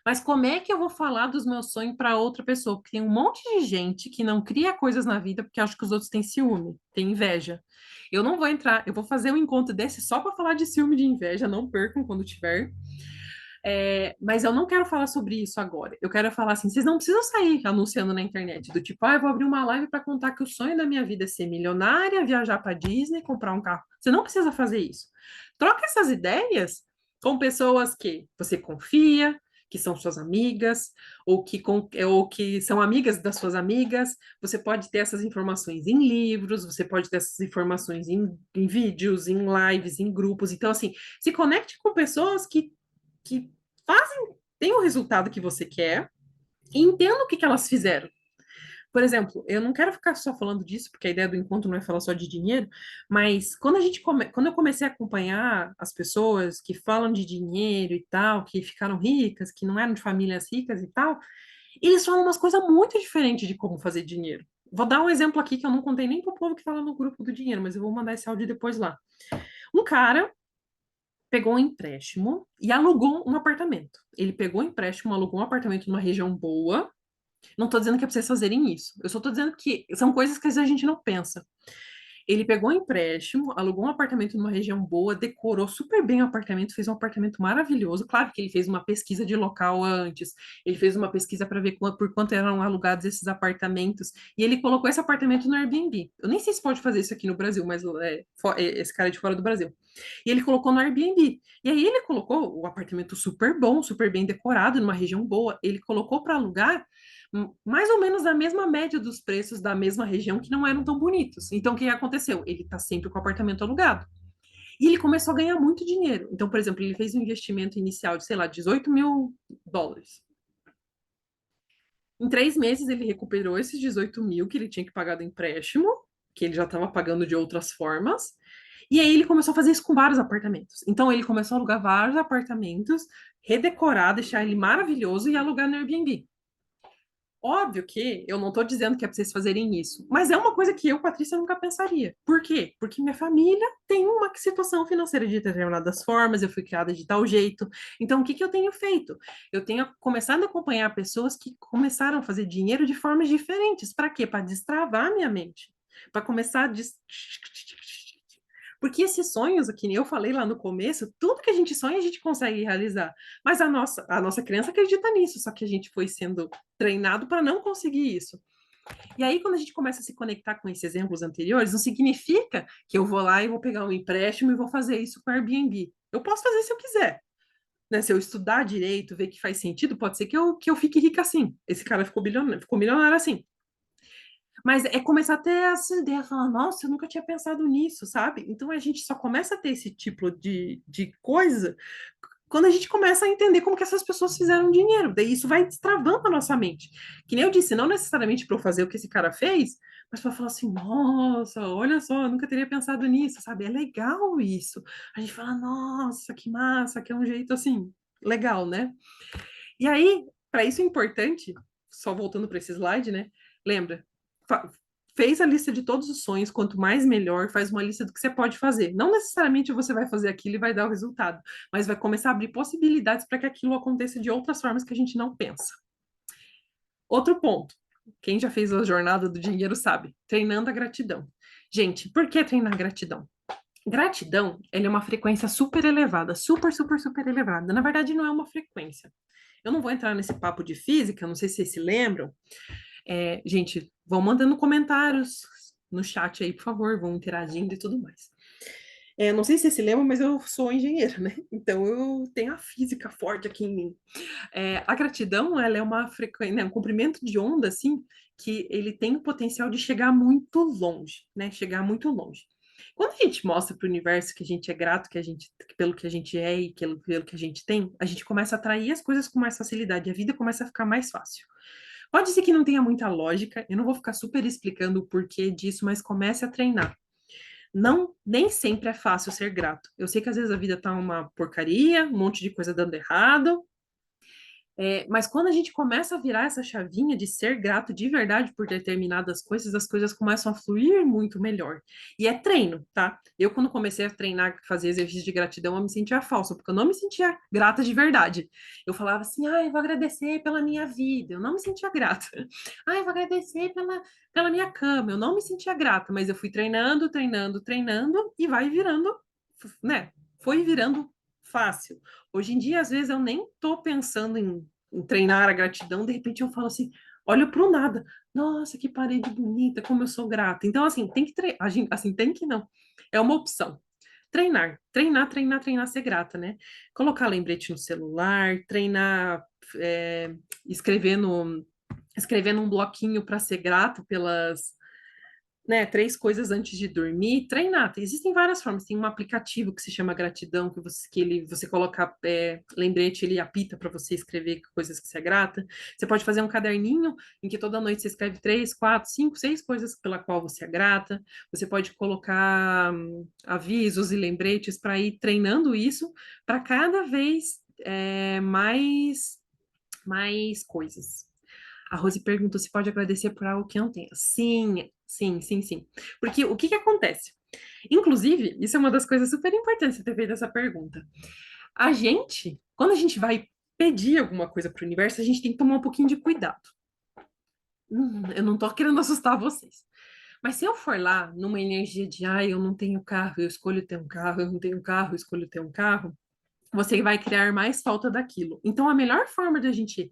Mas como é que eu vou falar dos meus sonhos para outra pessoa? Porque tem um monte de gente que não cria coisas na vida porque acha que os outros têm ciúme, têm inveja. Eu não vou entrar, eu vou fazer um encontro desse só para falar de ciúme e de inveja, não percam quando tiver. Mas eu não quero falar sobre isso agora. Eu quero falar assim: vocês não precisam sair anunciando na internet, do tipo, eu vou abrir uma live para contar que o sonho da minha vida é ser milionária, viajar para Disney, comprar um carro. Você não precisa fazer isso. Troca essas ideias com pessoas que você confia, que são suas amigas, ou que são amigas das suas amigas. Você pode ter essas informações em livros, você pode ter essas informações em vídeos, em lives, em grupos. Então, assim, se conecte com pessoas que têm o resultado que você quer e entenda o que que elas fizeram. Por exemplo, eu não quero ficar só falando disso, porque a ideia do encontro não é falar só de dinheiro, mas quando eu comecei a acompanhar as pessoas que falam de dinheiro e tal, que ficaram ricas, que não eram de famílias ricas e tal, eles falam umas coisas muito diferentes de como fazer dinheiro. Vou dar um exemplo aqui que eu não contei nem pro povo que fala no grupo do dinheiro, mas eu vou mandar esse áudio depois lá. Um cara pegou um empréstimo e alugou um apartamento. Ele pegou um empréstimo, alugou um apartamento numa região boa. Não estou dizendo que é para vocês fazerem isso. Eu só estou dizendo que são coisas que às vezes a gente não pensa. Ele pegou um empréstimo, alugou um apartamento numa região boa, decorou super bem o apartamento, fez um apartamento maravilhoso. Claro que ele fez uma pesquisa de local antes, ele fez uma pesquisa para ver por quanto eram alugados esses apartamentos, e ele colocou esse apartamento no Airbnb. Eu nem sei se pode fazer isso aqui no Brasil, mas esse cara é de fora do Brasil. E ele colocou no Airbnb. E aí ele colocou o apartamento super bom, super bem decorado, numa região boa. Ele colocou para alugar mais ou menos na mesma média dos preços da mesma região que não eram tão bonitos. Então, o que aconteceu? Ele está sempre com o apartamento alugado. E ele começou a ganhar muito dinheiro. Então, por exemplo, ele fez um investimento inicial de, sei lá, US$ 18.000. Em 3 meses, ele recuperou esses 18.000 que ele tinha que pagar do empréstimo, que ele já estava pagando de outras formas. E aí ele começou a fazer isso com vários apartamentos. Então, ele começou a alugar vários apartamentos, redecorar, deixar ele maravilhoso e alugar no Airbnb. Óbvio que eu não estou dizendo que é para vocês fazerem isso, mas é uma coisa que eu, Patrícia, nunca pensaria. Por quê? Porque minha família tem uma situação financeira de determinadas formas, eu fui criada de tal jeito. Então, o que que eu tenho feito? Eu tenho começado a acompanhar pessoas que começaram a fazer dinheiro de formas diferentes. Para quê? Para destravar minha mente. Para começar a porque esses sonhos, que nem eu falei lá no começo, tudo que a gente sonha, a gente consegue realizar. Mas a nossa criança acredita nisso, só que a gente foi sendo treinado para não conseguir isso. E aí, quando a gente começa a se conectar com esses exemplos anteriores, não significa que eu vou lá e vou pegar um empréstimo e vou fazer isso com o Airbnb. Eu posso fazer se eu quiser. Né? Se eu estudar direito, ver que faz sentido, pode ser que eu fique rica assim. Esse cara ficou milionário assim. Mas é começar a ter essa ideia, falar, nossa, eu nunca tinha pensado nisso, sabe? Então a gente só começa a ter esse tipo de coisa quando a gente começa a entender como que essas pessoas fizeram dinheiro. Daí isso vai destravando a nossa mente. Que nem eu disse, não necessariamente para eu fazer o que esse cara fez, mas para falar assim, nossa, olha só, eu nunca teria pensado nisso, sabe? É legal isso. A gente fala, nossa, que massa, que é um jeito assim, legal, né? E aí, para isso é importante, só voltando para esse slide, né? Lembra, fa- fez a lista de todos os sonhos, quanto mais melhor, faz uma lista do que você pode fazer. Não necessariamente você vai fazer aquilo e vai dar o resultado, mas vai começar a abrir possibilidades para que aquilo aconteça de outras formas que a gente não pensa. Outro ponto, quem já fez a jornada do dinheiro sabe, treinando a gratidão. Gente, por que treinar gratidão? Gratidão, ela é uma frequência super elevada, super, super, super elevada. Na verdade, não é uma frequência. Eu não vou entrar nesse papo de física, não sei se vocês se lembram. Gente, vão mandando comentários no chat aí, por favor, vão interagindo e tudo mais. Não sei se vocês se lembram, mas eu sou engenheira, né? Então eu tenho a física forte aqui em mim. A gratidão, ela é uma frequência, né, um comprimento de onda, assim, que ele tem o potencial de chegar muito longe, né? Chegar muito longe. Quando a gente mostra para o universo que a gente é grato, pelo que a gente é e pelo que a gente tem, a gente começa a atrair as coisas com mais facilidade, a vida começa a ficar mais fácil. Pode ser que não tenha muita lógica, eu não vou ficar super explicando o porquê disso, mas comece a treinar. Não, nem sempre é fácil ser grato. Eu sei que às vezes a vida tá uma porcaria, um monte de coisa dando errado, mas quando a gente começa a virar essa chavinha de ser grato de verdade por determinadas coisas, as coisas começam a fluir muito melhor. E é treino, tá? Eu, quando comecei a treinar, fazer exercício de gratidão, eu me sentia falsa, porque eu não me sentia grata de verdade. Eu falava assim, eu vou agradecer pela minha vida. Eu não me sentia grata. Eu vou agradecer pela minha cama. Eu não me sentia grata, mas eu fui treinando, treinando, treinando e vai virando, né? Foi virando fácil. Hoje em dia, às vezes, eu nem tô pensando em treinar a gratidão, de repente eu falo assim, olho para o nada. Nossa, que parede bonita, como eu sou grata. Então, assim, tem que treinar, assim, tem que não. É uma opção. Treinar, treinar, treinar, treinar, ser grata, né? Colocar lembrete no celular, treinar, é, escrever no, escrever num bloquinho para ser grato pelas, né, 3 coisas antes de dormir, treinar. Existem várias formas. Tem um aplicativo que se chama Gratidão, você coloca lembrete, ele apita para você escrever coisas que você é grata. Você pode fazer um caderninho em que toda noite você escreve 3, 4, 5, 6 coisas pela qual você é grata. Você pode colocar avisos e lembretes para ir treinando isso para cada vez mais coisas. A Rose perguntou se pode agradecer por algo que não tenha. Sim, sim, sim, sim. Porque o que que acontece? Inclusive, isso é uma das coisas super importantes de ter feito essa pergunta. Quando a gente vai pedir alguma coisa para o universo, a gente tem que tomar um pouquinho de cuidado. Eu não tô querendo assustar vocês. Mas se eu for lá numa energia de, eu não tenho carro, eu escolho ter um carro, eu não tenho carro, eu escolho ter um carro, você vai criar mais falta daquilo. Então, a melhor forma de a gente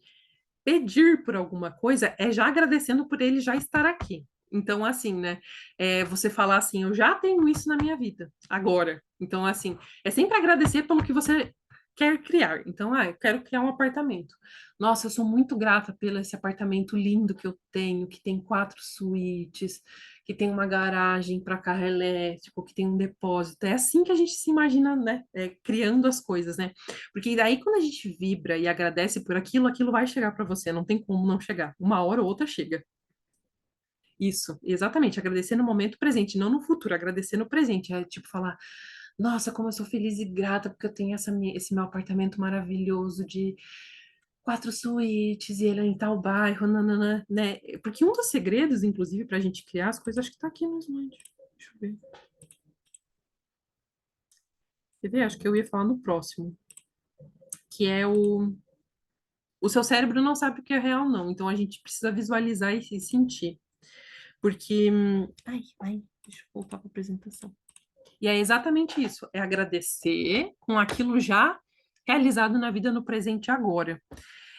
pedir por alguma coisa é já agradecendo por ele já estar aqui. Então, assim, né? Você falar assim, eu já tenho isso na minha vida, agora. Então, assim, é sempre agradecer pelo que você quer criar. Então, eu quero criar um apartamento. Nossa, eu sou muito grata pelo esse apartamento lindo que eu tenho, que tem 4 suítes, que tem uma garagem para carro elétrico, que tem um depósito. É assim que a gente se imagina, né? Criando as coisas, né? Porque daí, quando a gente vibra e agradece por aquilo, aquilo vai chegar para você, não tem como não chegar. Uma hora ou outra chega. Isso, exatamente. Agradecer no momento presente, não no futuro, agradecer no presente. É tipo falar, nossa, como eu sou feliz e grata porque eu tenho esse meu apartamento maravilhoso de 4 suítes e ele é em tal bairro, nanana, né? Porque um dos segredos, inclusive, para a gente criar as coisas, acho que tá aqui no slide. Deixa eu ver. Quer ver? Acho que eu ia falar no próximo, que é o seu cérebro não sabe o que é real, não. Então a gente precisa visualizar e sentir. Porque. Deixa eu voltar para a apresentação. E é exatamente isso: é agradecer com aquilo já realizado na vida no presente agora.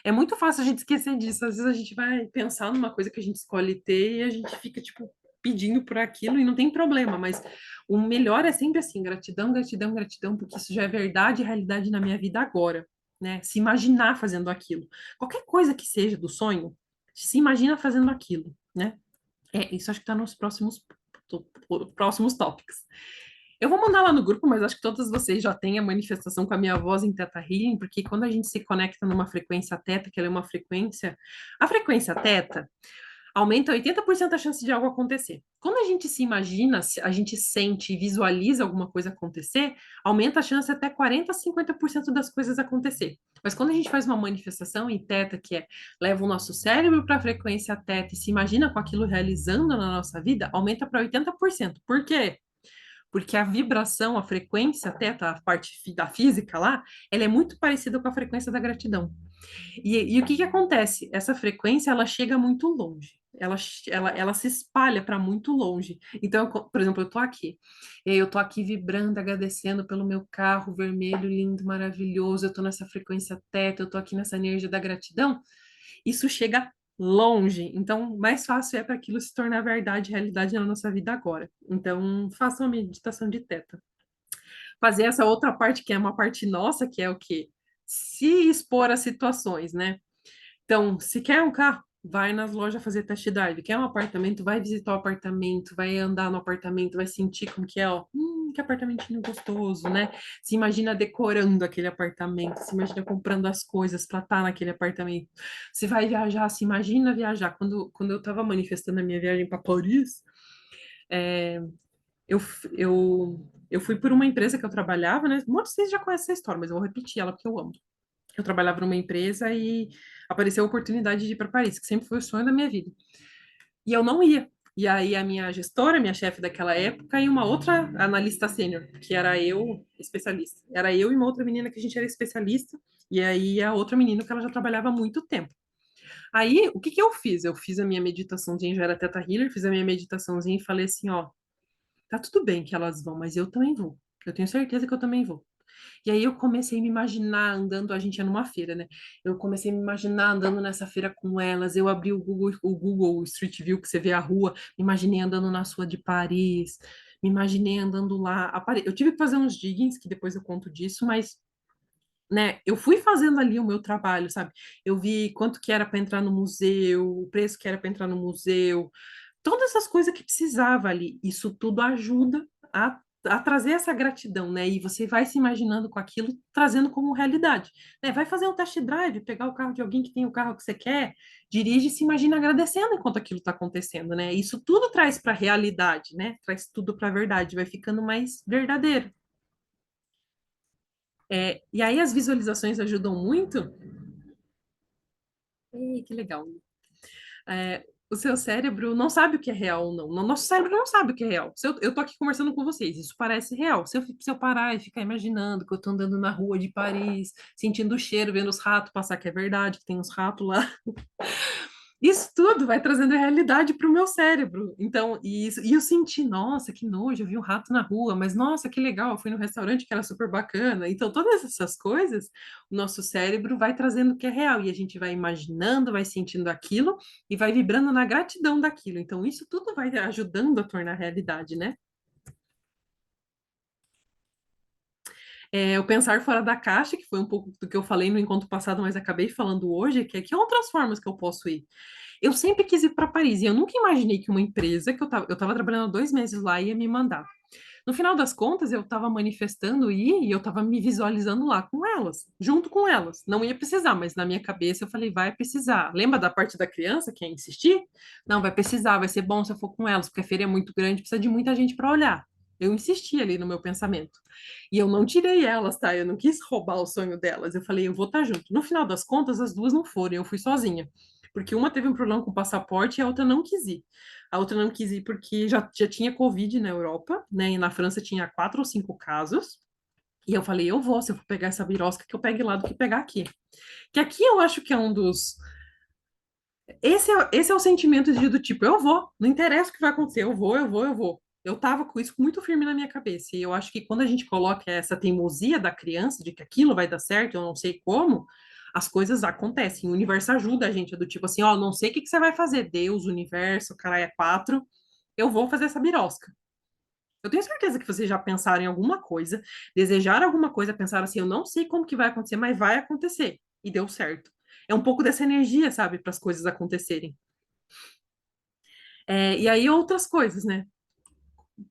É muito fácil a gente esquecer disso. Às vezes a gente vai pensar numa coisa que a gente escolhe ter e a gente fica, tipo, pedindo por aquilo e não tem problema, mas o melhor é sempre assim: gratidão, gratidão, gratidão, porque isso já é verdade e realidade na minha vida agora. né? Se imaginar fazendo aquilo. Qualquer coisa que seja do sonho, se imagina fazendo aquilo, né? Isso acho que está nos próximos tópicos. Eu vou mandar lá no grupo, mas acho que todas vocês já têm a manifestação com a minha voz em Theta Healing, porque quando a gente se conecta numa frequência teta, que ela é uma frequência. A frequência teta aumenta 80% a chance de algo acontecer. Quando a gente se imagina, a gente sente e visualiza alguma coisa acontecer, aumenta a chance até 40 a 50% das coisas acontecer. Mas quando a gente faz uma manifestação em teta, que é leva o nosso cérebro para a frequência teta e se imagina com aquilo realizando na nossa vida, aumenta para 80%. Por quê? Porque a vibração, a frequência teta, a parte da física lá, ela é muito parecida com a frequência da gratidão. E o que que acontece? Essa frequência, ela chega muito longe. Ela se espalha para muito longe. Então, por exemplo, eu tô aqui. E aí eu tô aqui vibrando, agradecendo pelo meu carro vermelho, lindo, maravilhoso. Eu tô nessa frequência teta, eu tô aqui nessa energia da gratidão. Isso chega longe. Então, mais fácil é para aquilo se tornar verdade, realidade na nossa vida agora. Então, faça uma meditação de teta. Fazer essa outra parte, que é uma parte nossa, que é o quê? Se expor a situações, né? Então, se quer um carro, vai nas lojas fazer test drive. Quer um apartamento, vai visitar o apartamento, vai andar no apartamento, vai sentir como que é, ó. Que apartamentinho gostoso, né? Se imagina decorando aquele apartamento, se imagina comprando as coisas para estar naquele apartamento. Se vai viajar, se imagina viajar. Quando eu estava manifestando a minha viagem para Paris, é, eu, eu fui por uma empresa que eu trabalhava, né? Muitos de vocês já conhecem essa história, mas eu vou repetir ela porque eu amo. Eu trabalhava numa empresa e apareceu a oportunidade de ir para Paris, que sempre foi o sonho da minha vida. E eu não ia. E aí a minha gestora, minha chefe daquela época, e uma outra analista sênior, que era eu, especialista. Era eu e uma outra menina que a gente era especialista, e aí a outra menina que ela já trabalhava há muito tempo. Aí, o que que eu fiz? Eu fiz a minha meditaçãozinha, já era Theta Healer, fiz a minha meditaçãozinha e falei assim, ó, tá tudo bem que elas vão, mas eu também vou. Eu tenho certeza que eu também vou. E aí eu comecei a me imaginar andando, a gente ia numa feira, né? Eu comecei a me imaginar andando nessa feira com elas. Eu abri o Google Street View, que você vê a rua, me imaginei andando na rua de Paris, me imaginei andando lá. Eu tive que fazer uns diggings, que depois eu conto disso, mas né, eu fui fazendo ali o meu trabalho, sabe? Eu vi quanto que era para entrar no museu, o preço que era para entrar no museu, todas essas coisas que precisava ali. Isso tudo ajuda a trazer essa gratidão, né? E você vai se imaginando com aquilo, trazendo como realidade. Né? Vai fazer um test drive, pegar o carro de alguém que tem o carro que você quer, dirige e se imagina agradecendo enquanto aquilo está acontecendo, né? Isso tudo traz para a realidade, né? Traz tudo para a verdade, vai ficando mais verdadeiro. E aí as visualizações ajudam muito. Ei, que legal. O seu cérebro não sabe o que é real ou não. O nosso cérebro não sabe o que é real. Se eu tô aqui conversando com vocês, isso parece real. Se eu parar e ficar imaginando que eu tô andando na rua de Paris, sentindo o cheiro, vendo os ratos passar, que é verdade, que tem uns ratos lá, isso tudo vai trazendo realidade para o meu cérebro. Então, e eu senti, nossa, que nojo, eu vi um rato na rua, mas nossa, que legal, eu fui no restaurante que era super bacana. Então, todas essas coisas, o nosso cérebro vai trazendo o que é real, e a gente vai imaginando, vai sentindo aquilo e vai vibrando na gratidão daquilo. Então, isso tudo vai ajudando a tornar realidade, né? O pensar fora da caixa, que foi um pouco do que eu falei no encontro passado, mas acabei falando hoje, que é outras formas que eu posso ir. Eu sempre quis ir para Paris e eu nunca imaginei que uma empresa que eu tava trabalhando há 2 meses lá ia me mandar. No final das contas, eu estava manifestando ir e eu estava me visualizando lá com elas, junto com elas. Não ia precisar, mas na minha cabeça eu falei, vai precisar. Lembra da parte da criança que ia insistir? Não, vai precisar, vai ser bom se eu for com elas, porque a feira é muito grande, precisa de muita gente para olhar. Eu insisti ali no meu pensamento. E eu não tirei elas, tá? Eu não quis roubar o sonho delas. Eu falei, eu vou estar junto. No final das contas, as duas não foram, eu fui sozinha. Porque uma teve um problema com o passaporte e a outra não quis ir. A outra não quis ir porque já tinha Covid na Europa, né? E na França tinha 4 ou 5 casos. E eu falei, eu vou, se eu for pegar essa birosca, que eu pegue lá do que pegar aqui. Que aqui eu acho que é um dos. Esse é o sentimento do tipo, eu vou, não interessa o que vai acontecer, eu vou, eu vou, eu vou. Eu tava com isso muito firme na minha cabeça. E eu acho que quando a gente coloca essa teimosia da criança de que aquilo vai dar certo, eu não sei como, as coisas acontecem. O universo ajuda a gente, é do tipo assim, ó, não sei o que que você vai fazer. Deus, universo, cara é quatro, eu vou fazer essa birosca. Eu tenho certeza que vocês já pensaram em alguma coisa, desejaram alguma coisa, pensaram assim, eu não sei como que vai acontecer, mas vai acontecer. E deu certo. É um pouco dessa energia, sabe, para as coisas acontecerem. E aí outras coisas, né?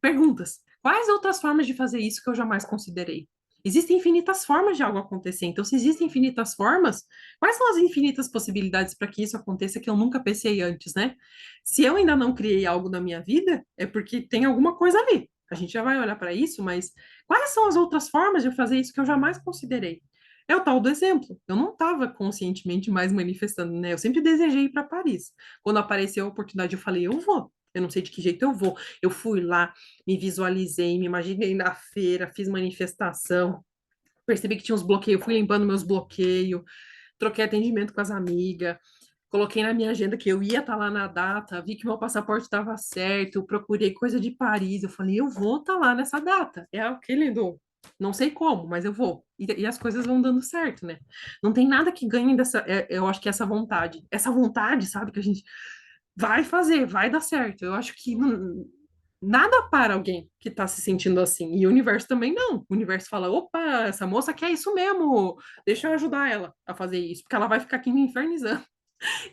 Perguntas. Quais outras formas de fazer isso que eu jamais considerei? Existem infinitas formas de algo acontecer. Então, se existem infinitas formas, quais são as infinitas possibilidades para que isso aconteça que eu nunca pensei antes, né? Se eu ainda não criei algo na minha vida, é porque tem alguma coisa ali. A gente já vai olhar para isso, mas quais são as outras formas de eu fazer isso que eu jamais considerei? É o tal do exemplo. Eu não estava conscientemente mais manifestando, né? Eu sempre desejei ir para Paris. Quando apareceu a oportunidade, eu falei, eu vou. Eu não sei de que jeito eu vou. Eu fui lá, me visualizei, me imaginei na feira, fiz manifestação, percebi que tinha uns bloqueios, fui limpando meus bloqueios, troquei atendimento com as amigas, coloquei na minha agenda que eu ia estar lá na data, vi que meu passaporte estava certo, eu procurei coisa de Paris, eu falei, eu vou estar lá nessa data. É aquele do não sei como, mas eu vou. E as coisas vão dando certo, né? Não tem nada que ganhe dessa. Eu acho que essa vontade. Essa vontade, sabe, que a gente vai fazer, vai dar certo. Eu acho que nada para alguém que está se sentindo assim. E o universo também não. O universo fala: opa, essa moça quer isso mesmo. Deixa eu ajudar ela a fazer isso, porque ela vai ficar aqui me infernizando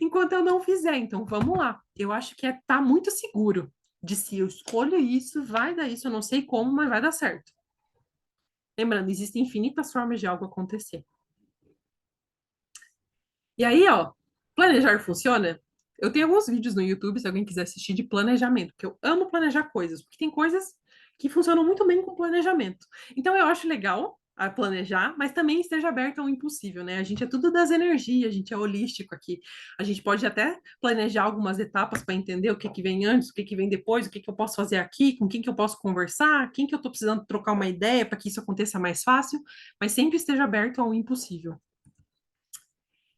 enquanto eu não fizer. Então vamos lá. Eu acho que tá muito seguro de se eu escolho isso, vai dar isso. Eu não sei como, mas vai dar certo. Lembrando, existem infinitas formas de algo acontecer. E aí, ó, planejar funciona? Eu tenho alguns vídeos no YouTube, se alguém quiser assistir, de planejamento, porque eu amo planejar coisas, porque tem coisas que funcionam muito bem com planejamento. Então, eu acho legal planejar, mas também esteja aberto ao impossível, né? A gente é tudo das energias, a gente é holístico aqui. A gente pode até planejar algumas etapas para entender o que que vem antes, o que que vem depois, o que que eu posso fazer aqui, com quem que eu posso conversar, quem que eu estou precisando trocar uma ideia para que isso aconteça mais fácil, mas sempre esteja aberto ao impossível.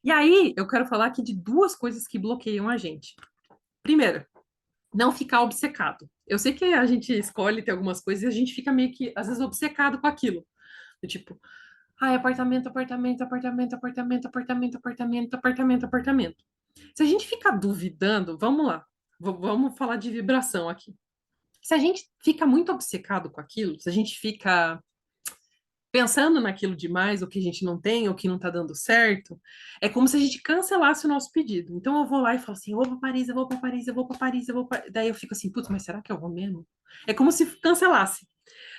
E aí, eu quero falar aqui de duas coisas que bloqueiam a gente. Primeiro, não ficar obcecado. Eu sei que a gente escolhe ter algumas coisas e a gente fica meio que, às vezes, obcecado com aquilo. Do tipo, ai, apartamento, apartamento, apartamento, apartamento, apartamento, apartamento, apartamento, apartamento. Se a gente ficar duvidando, vamos lá, vamos falar de vibração aqui. Se a gente fica muito obcecado com aquilo, se a gente fica pensando naquilo demais, o que a gente não tem, o que não tá dando certo, é como se a gente cancelasse o nosso pedido. Então eu vou lá e falo assim, eu vou para Paris, eu vou para Paris, eu vou para Paris, eu vou pra... Daí eu fico assim, putz, mas será que eu vou mesmo? É como se cancelasse.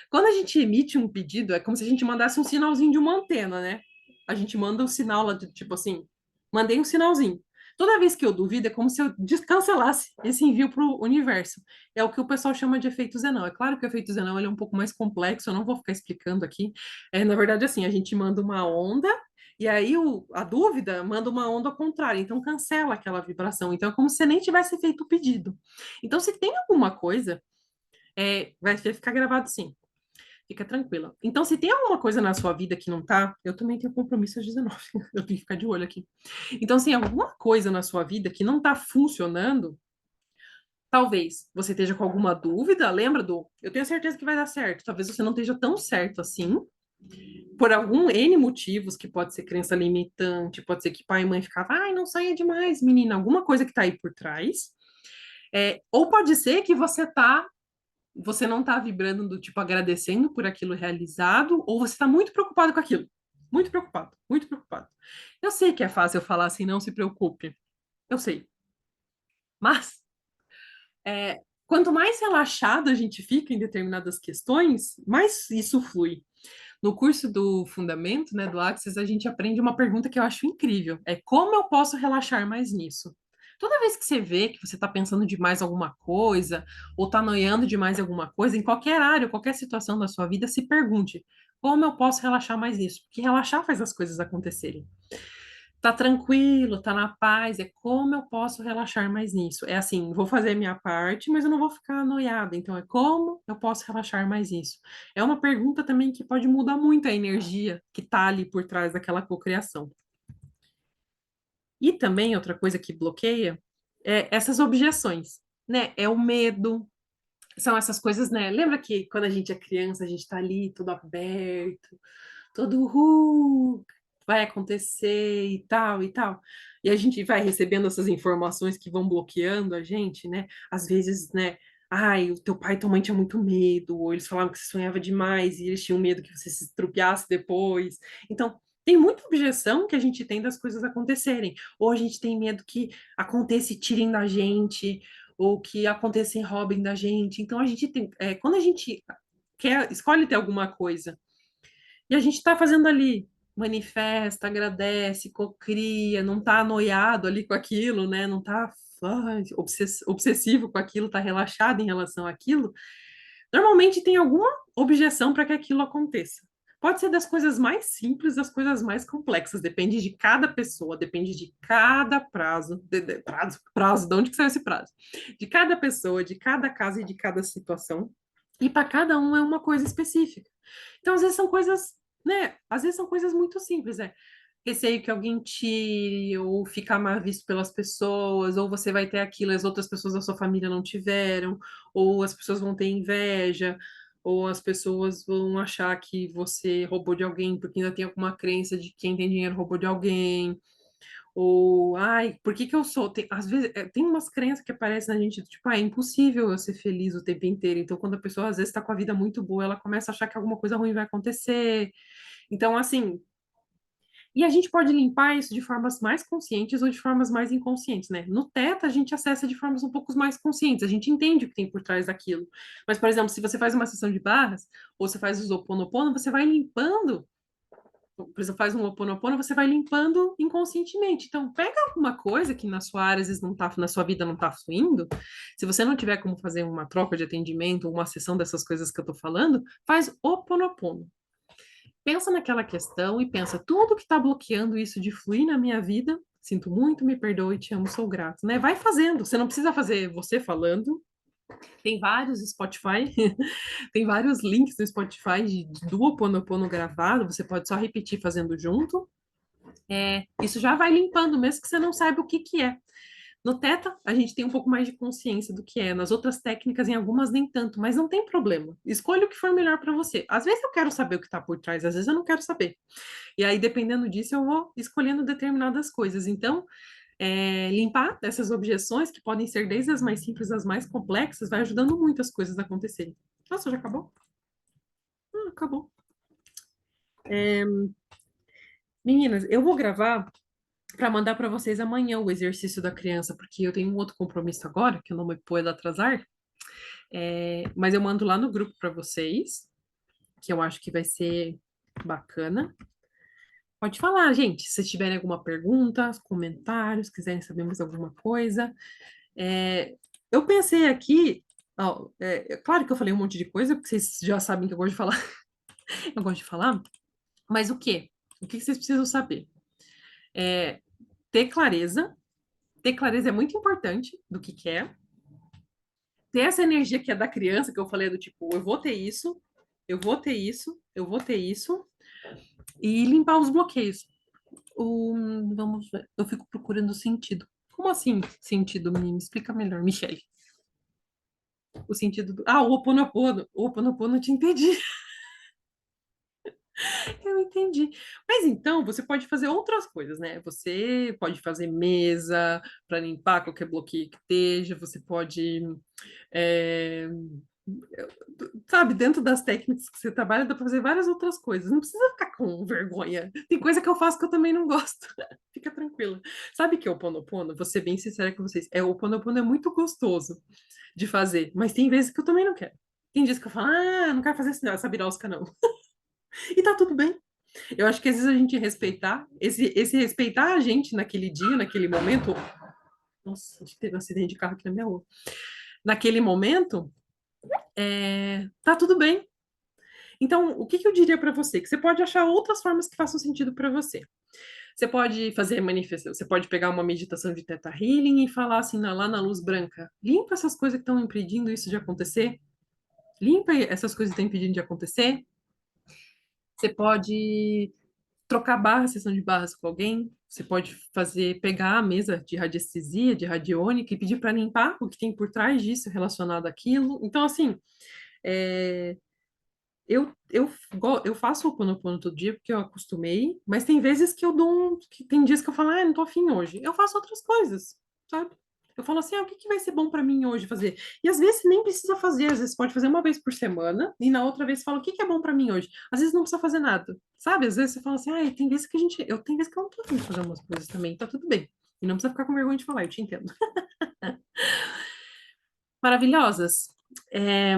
Quando a gente emite um pedido, é como se a gente mandasse um sinalzinho de uma antena, né? A gente manda um sinal lá de tipo assim, mandei um sinalzinho. Toda vez que eu duvido, é como se eu cancelasse esse envio para o universo. É o que o pessoal chama de efeito Zenão. É claro que o efeito Zenão ele é um pouco mais complexo, eu não vou ficar explicando aqui. Na verdade, assim, a gente manda uma onda e aí a dúvida manda uma onda ao contrário, então cancela aquela vibração. Então é como se você nem tivesse feito o pedido. Então, se tem alguma coisa, vai ficar gravado sim. Fica tranquila. Então, se tem alguma coisa na sua vida que não tá, eu também tenho compromisso às 19. Eu tenho que ficar de olho aqui. Então, se tem alguma coisa na sua vida que não tá funcionando, talvez você esteja com alguma dúvida, lembra do, eu tenho certeza que vai dar certo. Talvez você não esteja tão certo assim, por algum N motivos, que pode ser crença limitante, pode ser que pai e mãe ficavam, ai, não saia demais, menina, alguma coisa que tá aí por trás. Ou pode ser que você não está vibrando do tipo agradecendo por aquilo realizado, ou você está muito preocupado com aquilo. Muito preocupado, muito preocupado. Eu sei que é fácil eu falar assim, não se preocupe. Eu sei. Mas, quanto mais relaxado a gente fica em determinadas questões, mais isso flui. No curso do Fundamento, né, do Axis, a gente aprende uma pergunta que eu acho incrível. É como eu posso relaxar mais nisso? Toda vez que você vê que você está pensando demais em alguma coisa, ou está noiando demais em alguma coisa, em qualquer área, qualquer situação da sua vida, se pergunte, como eu posso relaxar mais nisso? Porque relaxar faz as coisas acontecerem. Tá tranquilo, tá na paz, é como eu posso relaxar mais nisso? É assim, vou fazer a minha parte, mas eu não vou ficar noiada. Então, é como eu posso relaxar mais nisso? É uma pergunta também que pode mudar muito a energia que tá ali por trás daquela cocriação. E também outra coisa que bloqueia é essas objeções, né? É o medo, são essas coisas, né? Lembra que quando a gente é criança, a gente tá ali todo aberto, todo vai acontecer e tal e tal. E a gente vai recebendo essas informações que vão bloqueando a gente, né? Às vezes, né? ai, o teu pai e tua mãe tinham muito medo, ou eles falavam que você sonhava demais e eles tinham medo que você se estrupiasse depois. Então, tem muita objeção que a gente tem das coisas acontecerem. Ou a gente tem medo que aconteça e tirem da gente, ou que aconteça e roubem da gente. Então, a gente tem, quando a gente escolhe ter alguma coisa e a gente está fazendo ali, manifesta, agradece, cocria, não está anoiado ali com aquilo, né? Não está obsessivo com aquilo, está relaxado em relação àquilo. Normalmente tem alguma objeção para que aquilo aconteça. Pode ser das coisas mais simples, das coisas mais complexas, depende de cada pessoa, depende de cada prazo, prazo, de onde que saiu esse prazo? De cada pessoa, de cada caso e de cada situação. E para cada um é uma coisa específica. Então, às vezes são coisas, né? Às vezes são coisas muito simples, receio que alguém tire, ou ficar mal visto pelas pessoas, ou você vai ter aquilo e as outras pessoas da sua família não tiveram, ou as pessoas vão ter inveja, ou as pessoas vão achar que você roubou de alguém porque ainda tem alguma crença de que quem tem dinheiro roubou de alguém, ou ai, por que que eu sou? Às vezes tem umas crenças que aparecem na gente, tipo, é impossível eu ser feliz o tempo inteiro. Então, quando a pessoa às vezes está com a vida muito boa, ela começa a achar que alguma coisa ruim vai acontecer. Então, assim, e a gente pode limpar isso de formas mais conscientes ou de formas mais inconscientes, né? No Teta, a gente acessa de formas um pouco mais conscientes, a gente entende o que tem por trás daquilo. Mas, por exemplo, se você faz uma sessão de barras, ou você faz o Ho'oponopono, você vai limpando, por exemplo, faz um Ho'oponopono, você vai limpando inconscientemente. Então, pega alguma coisa que na sua área, às vezes, não tá, na sua vida não tá fluindo, se você não tiver como fazer uma troca de atendimento ou uma sessão dessas coisas que eu tô falando, faz Ho'oponopono. Pensa naquela questão e pensa tudo que está bloqueando isso de fluir na minha vida. Sinto muito, me perdoe, te amo, sou grato, né? Vai fazendo. Você não precisa fazer você falando. Tem vários Spotify, tem vários links no Spotify do Ho Oponopono gravado. Você pode só repetir fazendo junto. Isso já vai limpando, mesmo que você não saiba o que que é. No Teta, a gente tem um pouco mais de consciência do que é. Nas outras técnicas, em algumas, nem tanto, mas não tem problema. Escolha o que for melhor para você. Às vezes eu quero saber o que está por trás, às vezes eu não quero saber. E aí, dependendo disso, eu vou escolhendo determinadas coisas. Então, limpar essas objeções, que podem ser desde as mais simples às mais complexas, vai ajudando muito as coisas a acontecerem. Nossa, já acabou? Acabou. Meninas, eu vou gravar para mandar para vocês amanhã o exercício da criança, porque eu tenho um outro compromisso agora, que eu não me puedo atrasar. Mas eu mando lá no grupo para vocês, que eu acho que vai ser bacana. Pode falar, gente, se tiverem alguma pergunta, comentários, quiserem saber mais alguma coisa. Eu pensei aqui, ó, claro que eu falei um monte de coisa, porque vocês já sabem que eu gosto de falar, eu gosto de falar, mas o quê? O que vocês precisam saber? É, ter clareza, ter clareza é muito importante do que é, ter essa energia que é da criança, que eu falei do tipo, eu vou ter isso, eu vou ter isso, eu vou ter isso, e limpar os bloqueios. Vamos ver, eu fico procurando sentido. Como assim sentido, me explica melhor, Michele. O sentido do. Ah, o Ho'oponopono. O Ho'oponopono eu te entendi. Eu entendi. Mas então, você pode fazer outras coisas, né? Você pode fazer mesa para limpar qualquer bloqueio que esteja, você pode. é, Sabe, dentro das técnicas que você trabalha, dá para fazer várias outras coisas. Não precisa ficar com vergonha. Tem coisa que eu faço que eu também não gosto. Fica tranquila. Sabe que o Ho'oponopono, vou ser bem sincera com vocês, o Ho'oponopono é muito gostoso de fazer, mas tem vezes que eu também não quero. Tem dias que eu falo, não quero fazer essa birosca, não. E tá tudo bem. Eu acho que às vezes a gente respeitar, esse respeitar a gente naquele dia, naquele momento. Nossa, acho que teve um acidente de carro aqui na minha rua. Naquele momento, tá tudo bem. Então, o que que eu diria para você? Que você pode achar outras formas que façam sentido para você. Você pode fazer manifestação, você pode pegar uma meditação de Theta Healing e falar assim, lá na luz branca, limpa essas coisas que estão impedindo isso de acontecer. Limpa essas coisas que estão impedindo de acontecer. Você pode trocar barra, sessão de barras com alguém. Você pode pegar a mesa de radiestesia, de radiônica e pedir para limpar o que tem por trás disso relacionado àquilo. Então, assim, é, eu faço o Ho'oponopono todo dia porque eu acostumei, mas tem vezes que eu dou que tem dias que eu falo, não tô afim hoje. Eu faço outras coisas, sabe? Eu falo assim, o que que vai ser bom para mim hoje fazer? E às vezes você nem precisa fazer, às vezes você pode fazer uma vez por semana e na outra vez você fala, o que que é bom para mim hoje? Às vezes não precisa fazer nada, sabe? Às vezes você fala assim, tem vezes que tem vezes que eu não tô afim de fazer umas coisas também, tá tudo bem. E não precisa ficar com vergonha de falar, eu te entendo. Maravilhosas. É,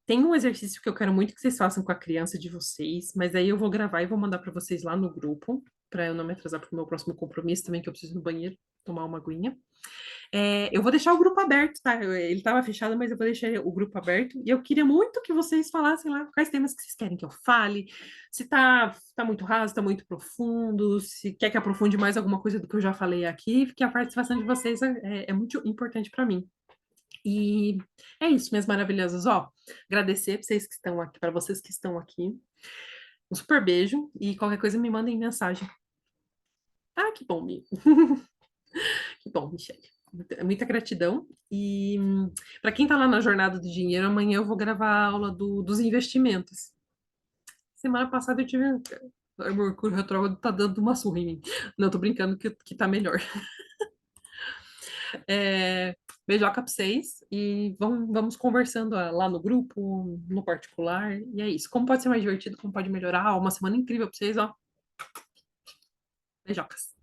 tem um exercício que eu quero muito que vocês façam com a criança de vocês, mas aí eu vou gravar e vou mandar para vocês lá no grupo, para eu não me atrasar para o meu próximo compromisso também, que eu preciso ir no banheiro tomar uma aguinha. Eu vou deixar o grupo aberto, tá? Ele estava fechado, mas eu vou deixar o grupo aberto. E eu queria muito que vocês falassem lá quais temas que vocês querem que eu fale, se tá muito raso, tá muito profundo, se quer que aprofunde mais alguma coisa do que eu já falei aqui, porque a participação de vocês é muito importante para mim. E é isso, minhas maravilhosas. Ó, agradecer para vocês que estão aqui, para vocês que estão aqui. Um super beijo e qualquer coisa me mandem mensagem. Ah, que bom, Mi. Que bom, Michelle. Muita gratidão. E para quem está lá na jornada do dinheiro, amanhã eu vou gravar a aula dos investimentos. Semana passada eu tive. O Mercúrio retrógrado tá dando uma surra em mim. Não, tô brincando que tá melhor. Beijoca pra vocês e vamos conversando lá no grupo, no particular. E é isso. Como pode ser mais divertido, como pode melhorar. Uma semana incrível pra vocês, ó. Beijocas.